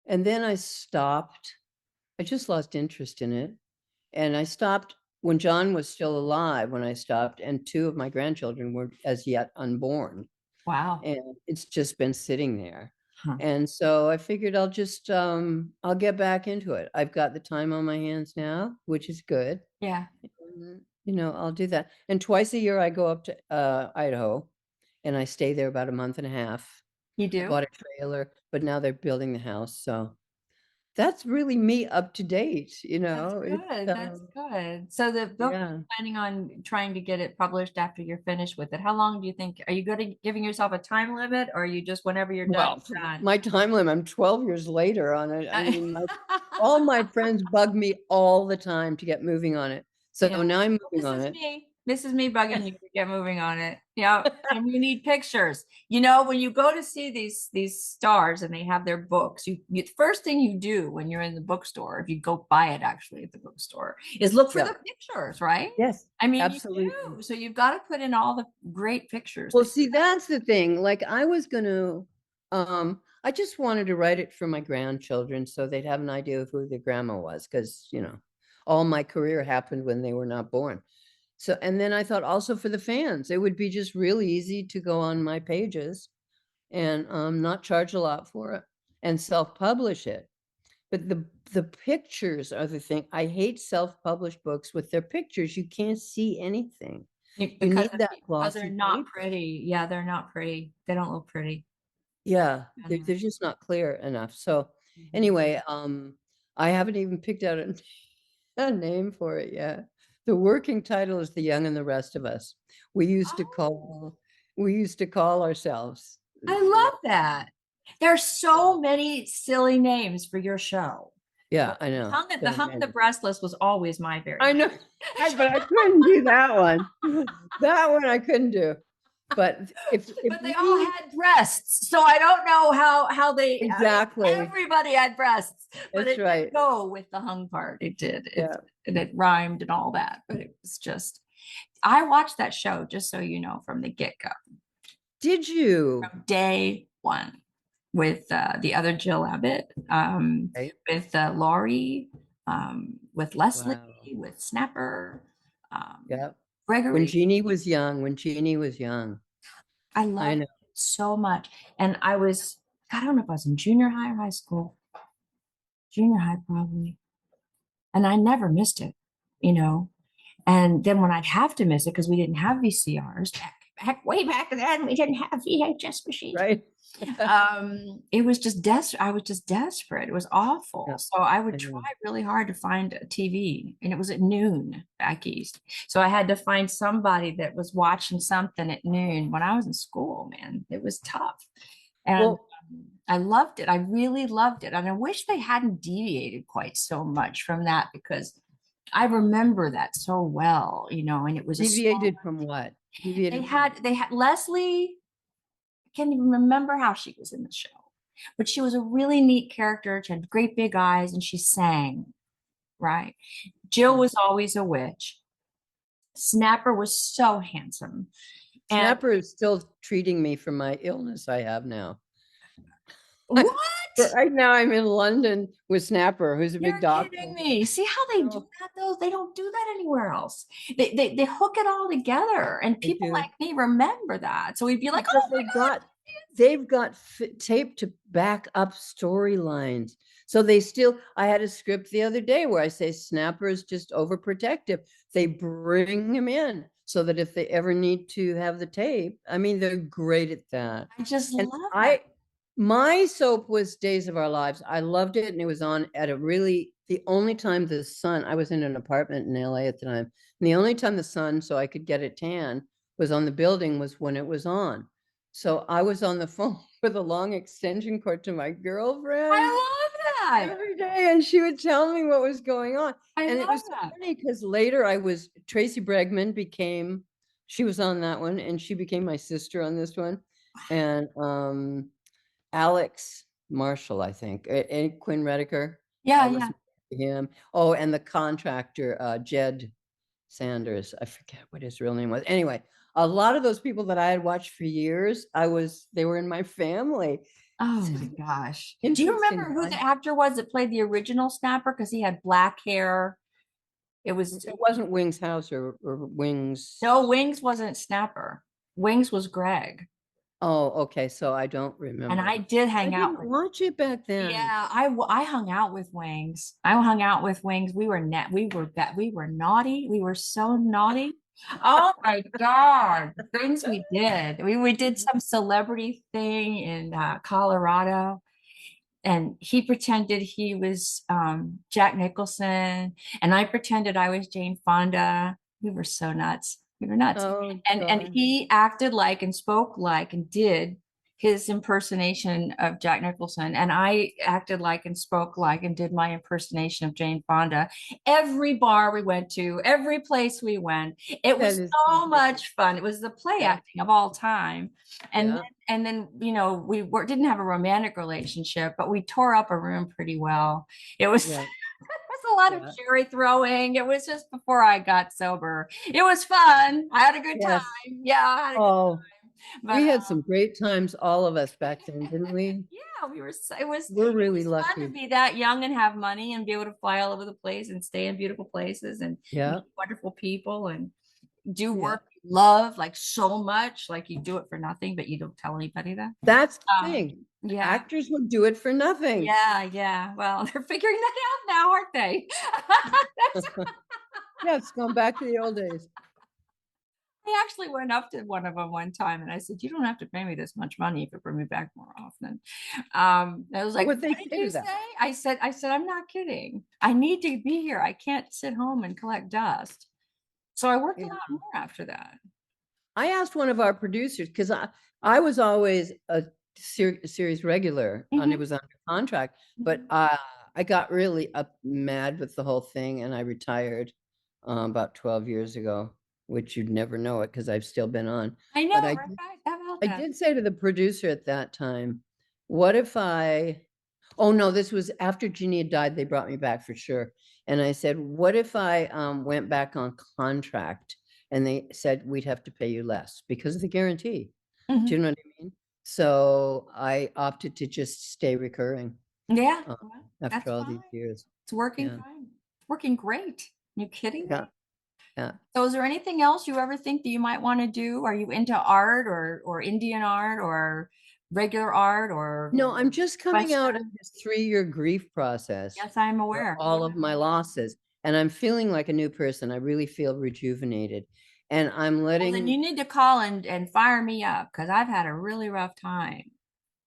then I stopped. I just lost interest in it. And I stopped when John was still alive when I stopped, and two of my grandchildren were as yet unborn. Wow. And it's just been sitting there. Huh. And so I figured I'll just I'll get back into it. I've got the time on my hands now, which is good. Yeah. And, you know, I'll do that. And twice a year I go up to Idaho and I stay there about a month and a half. You I do? bought a trailer, but now they're building the house. So that's really me up to date, you That's know. It's good. That's good. So the book, yeah. you're planning on trying to get it published after you're finished with it. How long do you think? Are you good at giving yourself a time limit, or are you just whenever you're done, Well, you're done? my time limit, I'm 12 years later on it. I mean, all my friends bug me all the time to get moving on it. So Yeah. now I'm This moving on is it. me. This is me bugging you to get moving on it. Yeah. And you need pictures. You know, when you go to see these stars and they have their books, you first thing you do when you're in the bookstore, if you go buy it actually at the bookstore, is look for Yeah. the pictures, right? Yes, I mean, you absolutely. do. So you've got to put in all the great pictures Well, that see, that's the thing. Like I was gonna, I just wanted to write it for my grandchildren so they'd have an idea of who their grandma was, because, you know, all my career happened when they were not born. So, and then I thought also for the fans, it would be just really easy to go on my pages and not charge a lot for it and self-publish it. But the pictures are the thing. I hate self-published books with their pictures. You can't see anything. You because need that they're glossy not paper. pretty. Yeah, they're not pretty. They don't look pretty. Yeah, Mhm. they're just not clear enough. So Mhm. anyway, I haven't even picked out a name for it yet. The working title is The Young and the Rest of Us. We used to Oh. call ourselves. I love that. There's so many silly names for your show. Yeah, I know. The So hung and the many. breastless was always my very I know, but I couldn't do that one. That one I couldn't do. But if but they all we had breasts. So I don't know how they I mean, exactly, everybody had breasts, but that's it did right. go with the hung part. It did. Yeah. And it rhymed and all that, but it was just I watched that show just so you know from the get-go. Did you? From day one with the other Jill Abbott, Right. with Laurie, with Leslie, Wow. with Snapper, Yeah. When Gregory. Jeannie was young, when Jeannie was young. I I loved know. it so much. And I was, I don't know if I was in junior high or high school, junior high probably. And I never missed it, you know. And then when I'd have to miss it because we didn't have VCRs way back then, we didn't have VHS machines. Right. It was just desperate. I was just desperate. It was awful. Yeah, So I would I try know. really hard to find a TV, and it was at noon back east. So I had to find somebody that was watching something at noon when I was in school, man. It was tough. And Well, I loved it. I really loved it. And I wish they hadn't deviated quite so much from that because I remember that so well, you know, and it was a small, deviated from what? Deviated from what? they had Leslie, I can't even remember how she was in the show, but she was a really neat character. She had great big eyes and she sang, right? Jill was always a witch. Snapper was so handsome. And Snapper is still treating me for my illness I have now. what? Right now I'm in London with Snapper, who's a big You're doctor. kidding me. See how they do that though? They don't do that anywhere else. They hook it all together and They people do. like me remember that. So we'd be like, Because oh my God. they've got tape to back up storylines. So they still, I had a script the other day where I say Snapper is just overprotective. They bring him in so that if they ever need to have the tape, I mean, they're great at that. I just And love that. my soap was Days of Our Lives. I loved it. And it was on at the only time the sun, I was in an apartment in LA at the time. And the only time the sun, so I could get it tan, was on the building was when it was on. So I was on the phone with a long extension cord to my girlfriend. I love God. every day, and she would tell me what was going on. I And it love was so that. funny because later Tracy Bregman she was on that one, and she became my sister on this one. And Alex Marshall, I think, and Quinn Rediker. Yeah, I yeah. listened to him. Oh, and the contractor, Jed Sanders. I forget what his real name was. Anyway, a lot of those people that I had watched for years, they were in my family. Oh So my gosh. Do you interesting. remember who the actor was that played the original Snapper? Because he had black hair. It was It wasn't Wings House or Wings. no, Wings wasn't Snapper. Wings was Greg. Oh, okay. So I don't And remember. I did I hang out didn't with watch it back then. yeah, I hung out with Wings. I hung out with Wings. We were naughty. We were so naughty. Oh my God, the things we did. We did some celebrity thing in Colorado, and he pretended he was Jack Nicholson, and I pretended I was Jane Fonda. We were so nuts. We were nuts. Oh, And God. he acted like and spoke like and did his impersonation of Jack Nicholson, and I acted like and spoke like and did my impersonation of Jane Fonda. Every bar we went to, every place we went, it was That is so much fun. It was the play Yeah. acting of all time. And Yeah. then didn't have a romantic relationship, but we tore up a room pretty well. It was Yeah. it was a lot of cherry throwing. It was just before I got sober. It was fun. I had a good Yes. time. Yeah, I had a good Oh, but we had some great times, all of us back then, didn't we? yeah, We're it really was fun lucky. to be that young and have money and be able to fly all over the place and stay in beautiful places and Yeah. meet wonderful people and do Yeah. work you love like so much, like you do it for nothing, but you don't tell anybody that. That's the thing. Yeah. Actors would do it for nothing. Yeah. Well, they're figuring that out now, aren't they? Yeah, it's gone back to the old days. I actually went up to one of them one time and I said, "You don't have to pay me this much money if you bring me back more often." I was like, Would they "What did say you that? say?" I said, "I'm not kidding. I need to be here. I can't sit home and collect dust." So I worked a Yeah. lot more after that. I asked one of our producers because I was always a series regular and it was under contract, but I got really mad with the whole thing and I retired about 12 years ago, which you'd never know it because I've still been on. I know, But right? About I that. did say to the producer at that time, what if oh no, this was after Jeannie had died, they brought me back for sure. And I said, what if I went back on contract? And they said, we'd have to pay you less because of the guarantee. Mhm. Do you know what I mean? So I opted to just stay recurring Yeah, well, that's after all fine. these years. It's working Yeah. fine. It's working great. You kidding me? Yeah. Yeah. So is there anything else you ever think that you might want to do? Are you into art or Indian art or regular art or No, I'm just coming out of Western? this 3-year grief process Yes, I'm for aware. all of my losses. And I'm feeling like a new person. I really feel rejuvenated. And I'm Well, then letting, you need to call and fire me up because I've had a really rough time.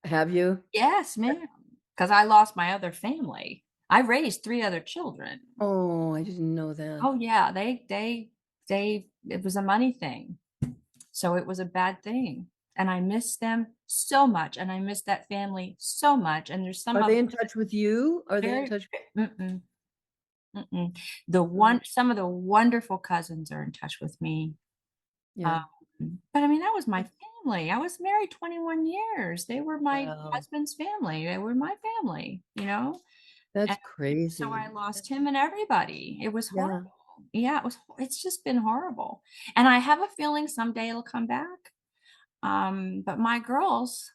have you? Yes, ma'am. Because I lost my other family. I raised 3 other children. Oh, I didn't know that. Oh yeah, it was a money thing. So it was a bad thing. And I miss them so much. And I miss that family so much. And there's some Are of they in them touch with you? Are they in very, touch? mm-mm, mm-mm. Some of the wonderful cousins are in touch with me. Yeah. But I mean, that was my family. I was married 21 years. They were my Wow. husband's family. They were my family, you know? That's And crazy. so I lost him and everybody. It was Yeah. horrible. Yeah, it's just been horrible. And I have a feeling someday it'll come back. But my girls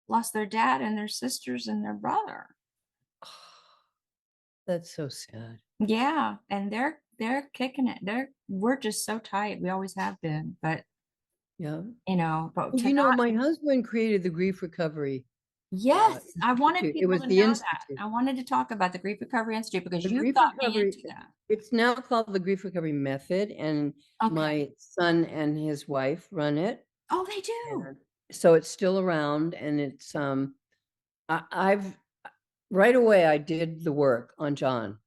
lost their dad and their sisters and their brother. That's so sad. Yeah, and they're kicking it. We're just so tight. We always have been. But Yeah. but Well, to not my husband created the Grief Recovery yes, I wanted Institute. It people was to the know that. institute. I wanted to talk about the Grief Recovery Institute because The you Grief got me Recovery, into that. it's now called the Grief Recovery Method, and Okay. my son and his wife run it. Oh, they do. And so it's still around, and it's I've right away I did the work on John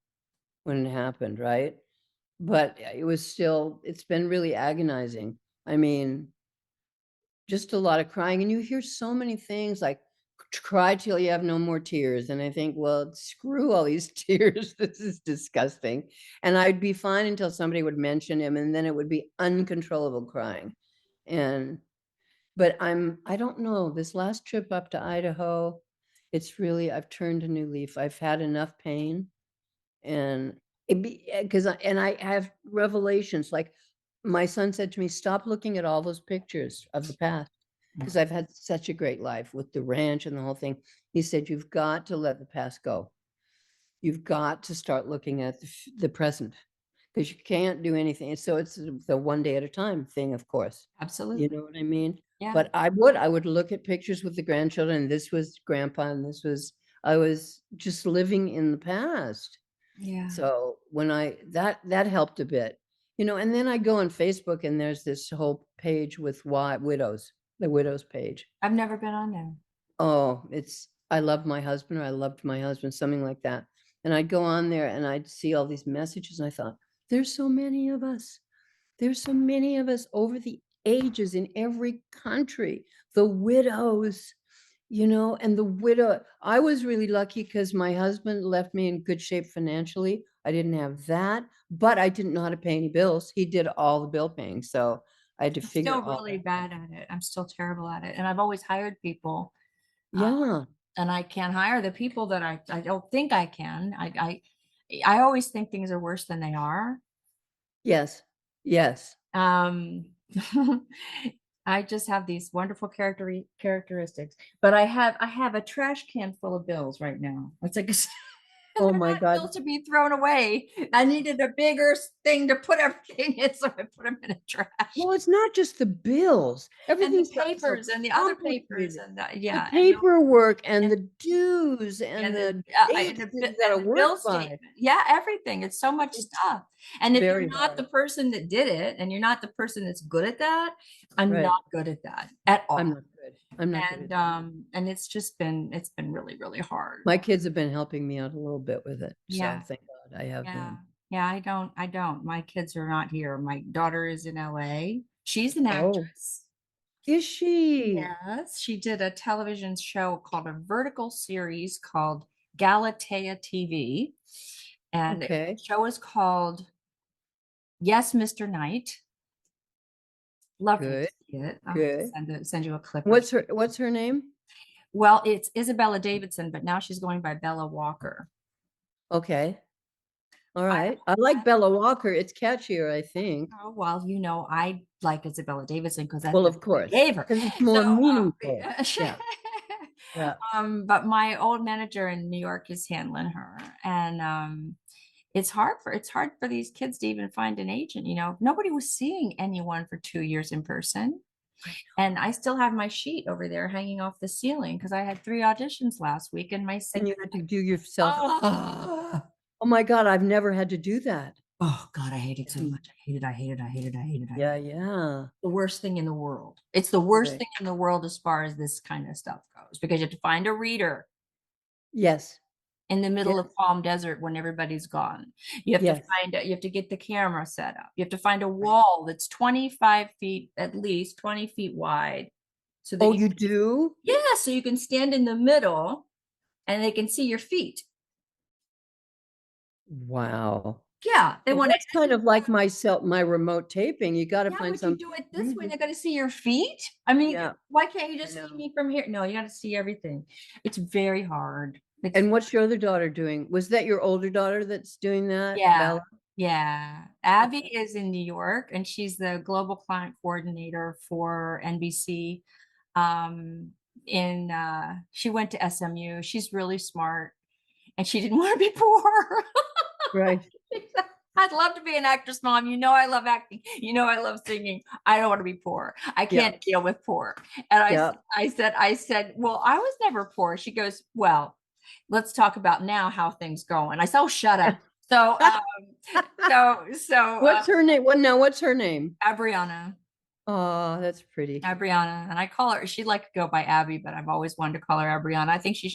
when it happened, right? But it's been really agonizing. I mean, just a lot of crying, and you hear so many things like cry till you have no more tears. And I think, well, screw all these tears. This is disgusting. And I'd be fine until somebody would mention him, and then it would be uncontrollable crying. But I don't know, this last trip up to Idaho, it's really, I've turned a new leaf. I've had enough pain, and I have revelations. Like, my son said to me, stop looking at all those pictures of the past, because I've had such a great life with the ranch and the whole thing. He said, you've got to let the past go. You've got to start looking at the present, because you can't do anything. So it's the one day at a time thing, of course. Absolutely. You know what I mean? Yeah. But I would look at pictures with the grandchildren, and this was grandpa, and I was just living in the past. Yeah. So when that helped a bit, and then I go on Facebook, and there's this whole page with widows, the widows page. I've never been on there. Oh, I love my husband, or I loved my husband, something like that. And I'd go on there and I'd see all these messages, and I thought, there's so many of us. There's so many of us over the ages in every country. The widows, and the widow. I was really lucky because my husband left me in good shape financially. I didn't have that, but I didn't know how to pay any bills. He did all the bill paying. So I had to figure Still all really that bad out. at it. I'm still terrible at it. And I've always hired people. Yeah. And I can't hire the people that I don't think I can. I always think things are worse than they are. Yes. Yes. I just have these wonderful characteristics, but I have a trash can full of bills right now. It's like Oh they're my not God. bills to be thrown away. I needed a bigger thing to put everything in, so I put them in a trash. Well, it's not just the bills. And the Everything's gotten so papers and the other papers complicated. and the, The yeah, paperwork and and- the dues and and the dates and that you gotta the bill work by. statement. Yeah, everything. It's so much It's stuff. And if you're very not the hard. person that did it, and you're not the person that's good at that, I'm Right. not good at that at all. I'm not good. I'm not good at that. And it's been really, really hard. My kids have been helping me out a little bit with it. Yeah. So thank God I have Yeah. them. Yeah, I don't. My kids are not here. My daughter is in LA. She's an Oh, actress. is she? Yes, she did a television show called, a vertical series called Galatea TV. And the Okay. show is called Yes, Mr. Knight. Love you to Good. see it. I'll Good. send you a clip. of What's her name? Well, it's Isabella Davidson, but now she's going by Bella Walker. Okay. All right. I like Bella Walker. It's catchier, I think. Oh, well, I like Isabella Davidson because that's Well, what of I course, gave her. because it's more So, meaningful. Yeah. Yeah. but my old manager in New York is handling her, and it's hard for these kids to even find an agent. Nobody was seeing anyone for 2 years in person. And I still have my sheet over there hanging off the ceiling because I had 3 auditions last week, and my And you had to do yourself. oh, Oh my God, I've never had to do that. oh God, I hate it so much. I hate it. Yeah, yeah. The worst thing in the world. It's the worst Right. thing in the world as far as this kind of stuff goes, because you have to find a reader Yes. in the middle Yes. of Palm Desert when everybody's gone. You have Yes. you have to get the camera set up. You have to find a wall that's 25 feet, at least 20 feet wide. So that Oh, you do? yeah, so you can stand in the middle and they can see your feet. Wow. Yeah, they Well, want that's kind of like my remote taping. You got to yeah, find but some. you do it this way, they got to see your feet. I mean, Yeah. why can't you just I see know. me from here? No, you got to see everything. It's very hard. And what's your other daughter doing? Was that your older daughter that's doing that, Yeah, Bella? yeah. Abby is in New York, and she's the global client coordinator for NBC. She went to SMU. She's really smart, and she didn't want to be poor. Right. I'd love to be an actress, Mom. I love acting. I love singing. I don't want to be poor. I can't deal with poor. And I said, well, I was never poor. She goes, well, let's talk about now how things go. And I said, oh, shut up. So, What's her name? What's her name? Abriana. Oh, that's pretty. Abriana, and I call her. She'd like to go by Abby, but I've always wanted to call her Abriana. I think she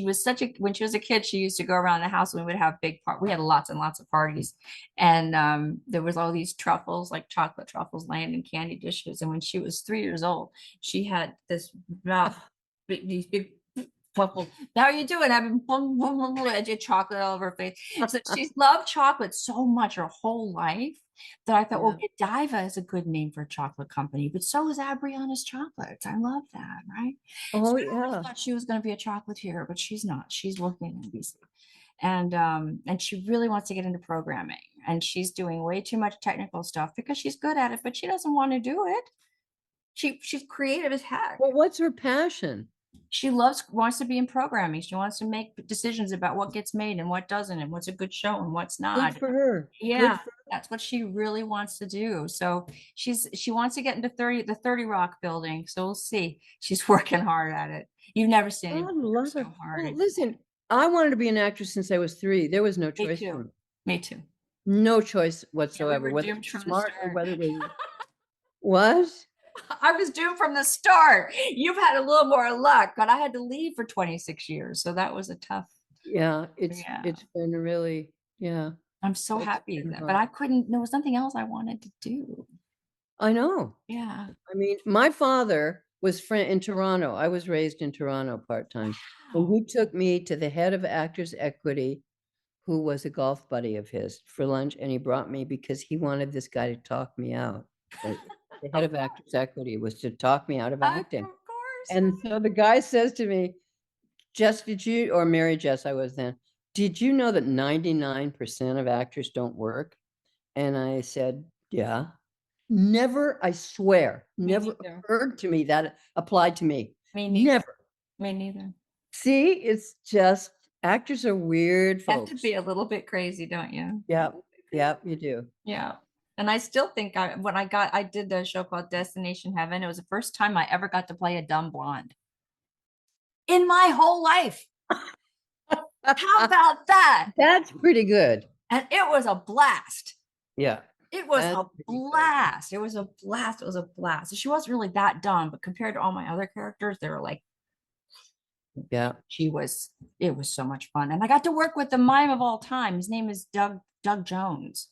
was when she was a kid. She used to go around the house and we would have big we had lots and lots of parties, and there was all these truffles, like chocolate truffles, laying in candy dishes. And when she was 3 years old, she had these big How are you doing? I've been I did chocolate all over her face. So she's loved chocolate so much her whole life that I thought, well, Godiva is a good name for a chocolate company, but so is Abriana's Chocolates. I love that, right? Oh, So I yeah. always thought she was going to be a chocolatier, but she's not. She's working at NBC. And she really wants to get into programming, and she's doing way too much technical stuff because she's good at it, but she doesn't want to do it. She's creative as heck. Well, what's her passion? She wants to be in programming. She wants to make decisions about what gets made and what doesn't, and what's a good show and what's not. Good for her. Yeah, that's what she really wants to do. So she wants to get into the 30 Rock building. So we'll see. She's working hard at it. You've never seen God anyone work love so her. hard. Well, listen, I wanted to be an actress since I was 3. There was no Me choice for too. me. Me too. No choice Yeah, we whatsoever, were whether doomed it's from the smart or start. whether it was what? I was doomed from the start. You've had a little more luck, but I had to leave for 26 years. So that was a tough. Yeah, it's Yeah. been really, yeah. I'm so It's happy been that, hard. but I couldn't, there was something else I wanted to do. I know. Yeah. I mean, my father was in Toronto. I was raised in Toronto part-time. And Wow. he took me to the head of Actors Equity, who was a golf buddy of his, for lunch, and he brought me because he wanted this guy to talk me out. The head of Actors Equity was to talk me out of acting. Of course. And so the guy says to me, Jess, or Mary Jess, I was then, did you know that 99% of actors don't work? And I said, yeah. Never, I swear, never neither. occurred to me that applied to me. Me neither. Never. Me neither. See, it's just actors are weird You have folks. to be a little bit crazy, don't you? Yeah, yeah, you do. Yeah. And I still think I did the show called Destination Heaven. It was the first time I ever got to play a dumb blonde in my whole life. How about that? That's pretty good. And it was a blast. Yeah. It was a blast. It was a blast. It was a blast. She wasn't really that dumb, but compared to all my other characters, they were like, yeah, it was so much fun. And I got to work with the mime of all time. His name is Doug Jones.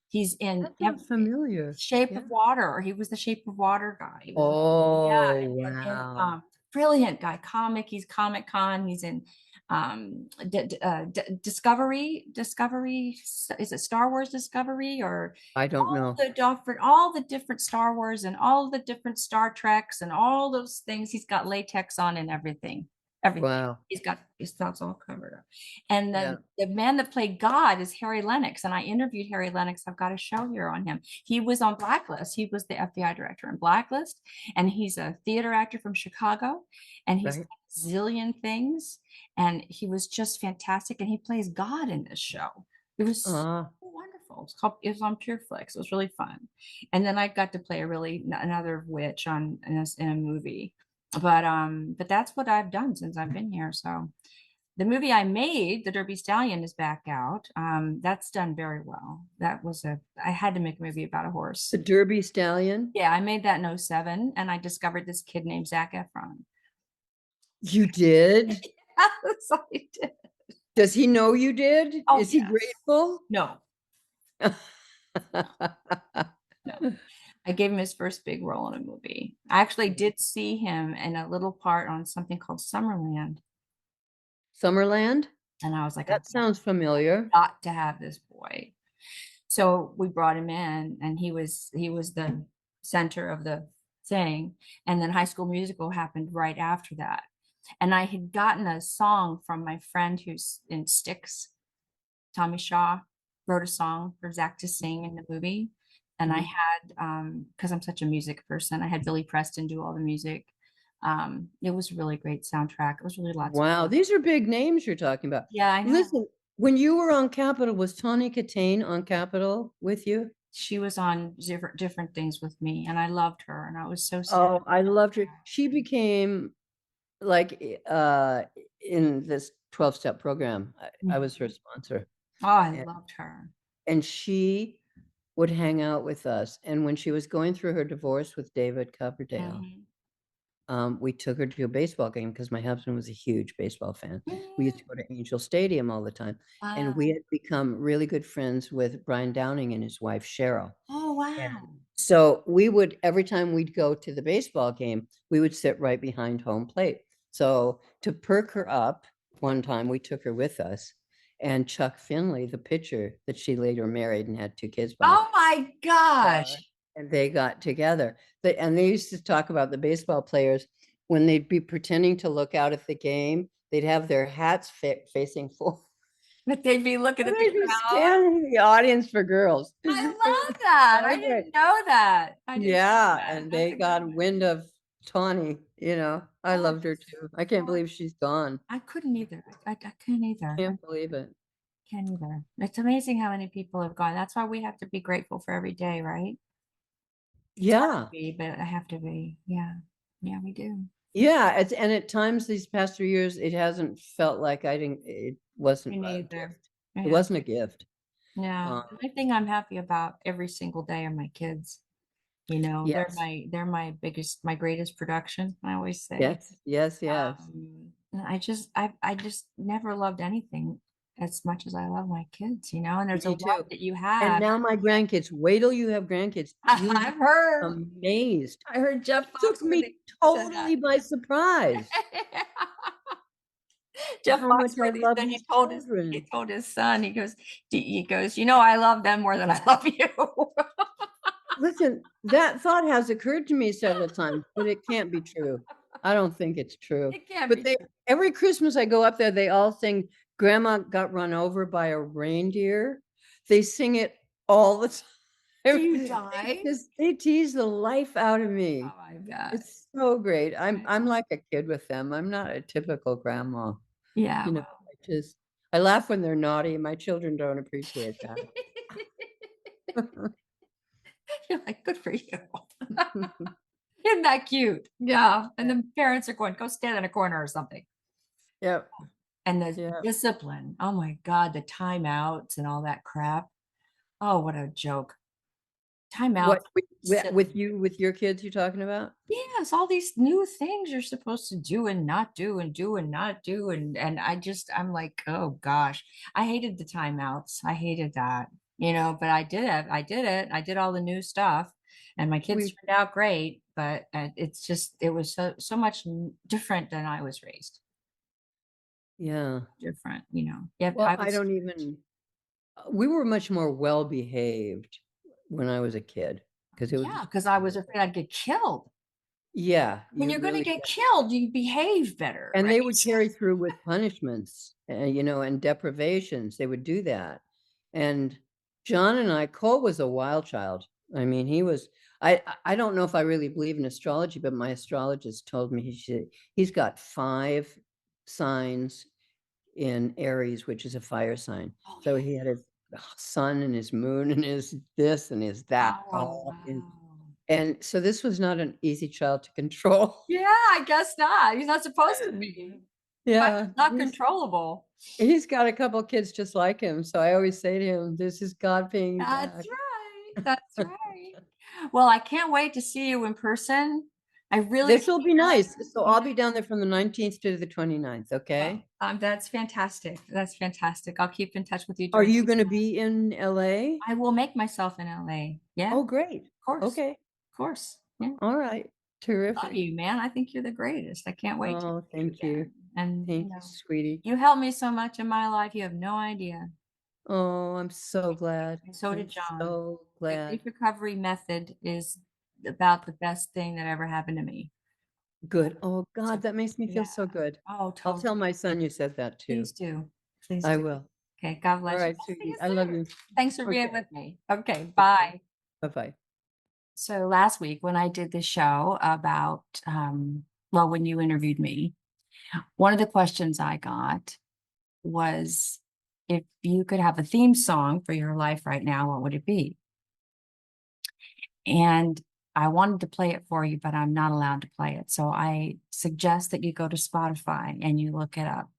He's in familiar. Shape of Water. He was the Shape of Water guy. Oh, wow. Brilliant guy. He's Comic Con. He's in Discovery. Is it Star Wars Discovery, or I don't know. all the different Star Wars and all the different Star Treks and all those things. He's got latex on and everything. Wow. He's got his thoughts all covered up. And the man that played God is Harry Lennox. And I interviewed Harry Lennox. I've got a show here on him. He was on Blacklist. He was the FBI director in Blacklist. And he's a theater actor from Chicago. And he's a zillion things. And he was just fantastic. And he plays God in this show. It was so wonderful. It was on Pure Flix. It was really fun. And then I got to play another witch in a movie. But that's what I've done since I've been here. So the movie I made, The Derby Stallion, is back out. That's done very well. I had to make a movie about a horse. The Derby Stallion? Yeah, I made that in 2007, and I discovered this kid named Zac Efron. You did? Yes, I did. Does he know you did? Oh, is he grateful? No. No. I gave him his first big role in a movie. I actually did see him in a little part on something called Summerland. Summerland? And I was like, that sounds familiar. Got to have this boy. So we brought him in, and he was the center of the thing. And then High School Musical happened right after that. And I had gotten a song from my friend who's in Styx, Tommy Shaw, wrote a song for Zac to sing in the movie. And I had, because I'm such a music person, I had Billy Preston do all the music. It was a really great soundtrack. It was really lots of fun. These are big names you're talking about. Yeah, I know. Listen, when you were on Capitol, was Tawny Katane on Capitol with you? She was on different things with me, and I loved her, and I was so sad. Oh, I loved her. She became like in this 12-step program. I was her sponsor. Oh, I loved her. And she would hang out with us. And when she was going through her divorce with David Coverdale, we took her to a baseball game because my husband was a huge baseball fan. We used to go to Angel Stadium all the time. And we had become really good friends with Brian Downing and his wife, Cheryl. Oh, wow. And so we would, every time we'd go to the baseball game, we would sit right behind home plate. So to perk her up, one time we took her with us, and Chuck Finley, the pitcher that she later married and had 2 kids by, Oh my gosh. and they got together. They used to talk about the baseball players when they'd be pretending to look out at the game, they'd have their hats facing forward. But they'd be looking at the They'd be crowd. standing in the audience for girls. I love that. I didn't know that. I didn't know Yeah, that. and That's they a got good one. wind of Tawny, I Oh, loved her too. I can't believe she's gone. I couldn't either. I couldn't either. Can't believe it. Can't either. It's amazing how many people have gone. That's why we have to be grateful for every day, right? Yeah. But I have to be. Yeah. Yeah, we do. Yeah, and at times these past 3 years, it hasn't felt like it wasn't Me a neither. gift. Yeah. It wasn't a gift. No, the only thing I'm happy about every single day are my kids. Yes. They're my greatest production, I always say. Yes, yes, yes. And I just never loved anything as much as I love my kids, and there's a Me love too. that you And have. now my grandkids, wait till you have grandkids. You'll be I've heard. amazed. I heard Jeff Took Foster. me totally by surprise Jeff how much I Foxworthy love said these he children. told his son, he goes, I love them more than I love you. Listen, that thought has occurred to me several times, but it can't be true. I don't think it's true. It can't But be. every Christmas I go up there, they all sing Grandma Got Run Over by a Reindeer. They sing it all the time. Do you die? They tease the life out of me. Oh my God. It's so great. I'm like a kid with them. I'm not a typical grandma. Yeah. I laugh when they're naughty. My children don't appreciate that. You're like, good for you. Isn't that cute? Yeah. And the parents are going, go stand in a corner or something. Yep. And the discipline. Oh my God, the timeouts and all that crap. Oh, what a joke. Timeouts. What with your kids you're talking about? Yes, all these new things you're supposed to do and not do and do and not do. And I'm like, oh gosh. I hated the timeouts. I hated that. But I did it. I did all the new stuff and my kids turned out great, but it was so much different than I was raised. Yeah. Different, Yeah. Well, we were much more well behaved when I was a kid because I was afraid I'd get killed. Yeah. When you're going to get killed, you behave better. And right? they would carry through with punishments, and deprivations. They would do that. And John and I, Cole was a wild child. I mean, I don't know if I really believe in astrology, but my astrologist told me he's got 5 signs in Aries, which is a fire sign. So he had his sun and his moon and his this and his that. Wow. And so this was not an easy child to control. Yeah, I guess not. He's not supposed to be. Yeah. Not controllable. He's got a couple kids just like him. So I always say to him, this is God paying you back. That's right. That's right. Well, I can't wait to see you in person. This will be nice. So I'll be down there from the 19th to the 29th. Okay. That's fantastic. That's fantastic. I'll keep in touch with you. Are you going to be in LA? I will make myself in LA. Yeah. Oh, great. Of course. Okay. Of course. Yeah. All right. Terrific. Love you, man. I think you're the greatest. I can't wait. Oh, thank you. And thank you, sweetie. You helped me so much in my life. You have no idea. Oh, I'm so glad. And so did John. So glad. The grief recovery method is about the best thing that ever happened to me. Good. Oh God, that makes me feel so good. Oh, totally. I'll tell my son you said that too. Please do. Please I do. will. Okay. God bless you. All right, sweetie. I love you. Thanks for being with me. Okay. Bye. Bye-bye. So last week when I did the show about, when you interviewed me, one of the questions I got was, if you could have a theme song for your life right now, what would it be? And I wanted to play it for you, but I'm not allowed to play it. So I suggest that you go to Spotify and you look it up.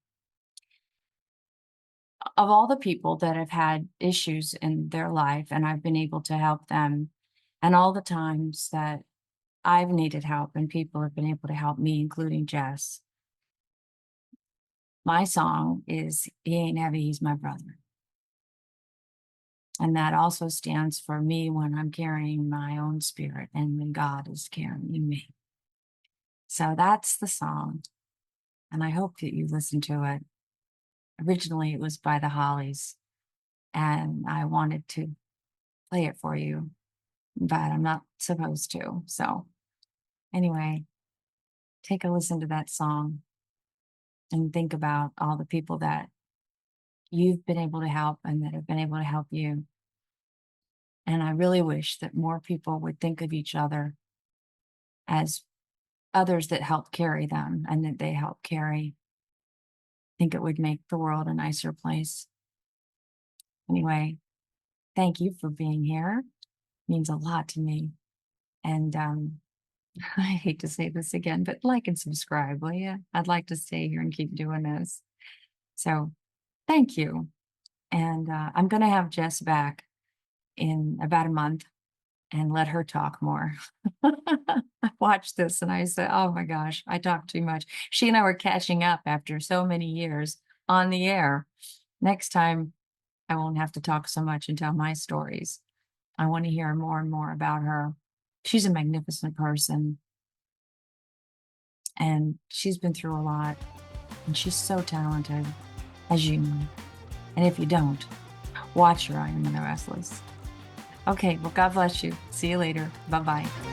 Of all the people that have had issues in their life and I've been able to help them, and all the times that I've needed help and people have been able to help me, including Jess, my song is He Ain't Heavy, He's My Brother. And that also stands for me when I'm carrying my own spirit and when God is carrying me. So that's the song. and I hope that you listen to it. Originally, it was by the Hollies, and I wanted to play it for you, but I'm not supposed to. So anyway, take a listen to that song and think about all the people that you've been able to help and that have been able to help you. And I really wish that more people would think of each other as others that help carry them and that they help carry. I think it would make the world a nicer place. Anyway, thank you for being here. It means a lot to me. And I hate to say this again, but like and subscribe, will you? I'd like to stay here and keep doing this. So thank you. And I'm going to have Jess back in about a month and let her talk more. I watched this and I said, oh my gosh, I talk too much. She and I were catching up after so many years on the air. Next time, I won't have to talk so much and tell my stories. I want to hear more and more about her. She's a magnificent person. And she's been through a lot. And she's so talented, as you know. And if you don't, watch her I Am in the Restless. Okay, well, God bless you. See you later. Bye-bye.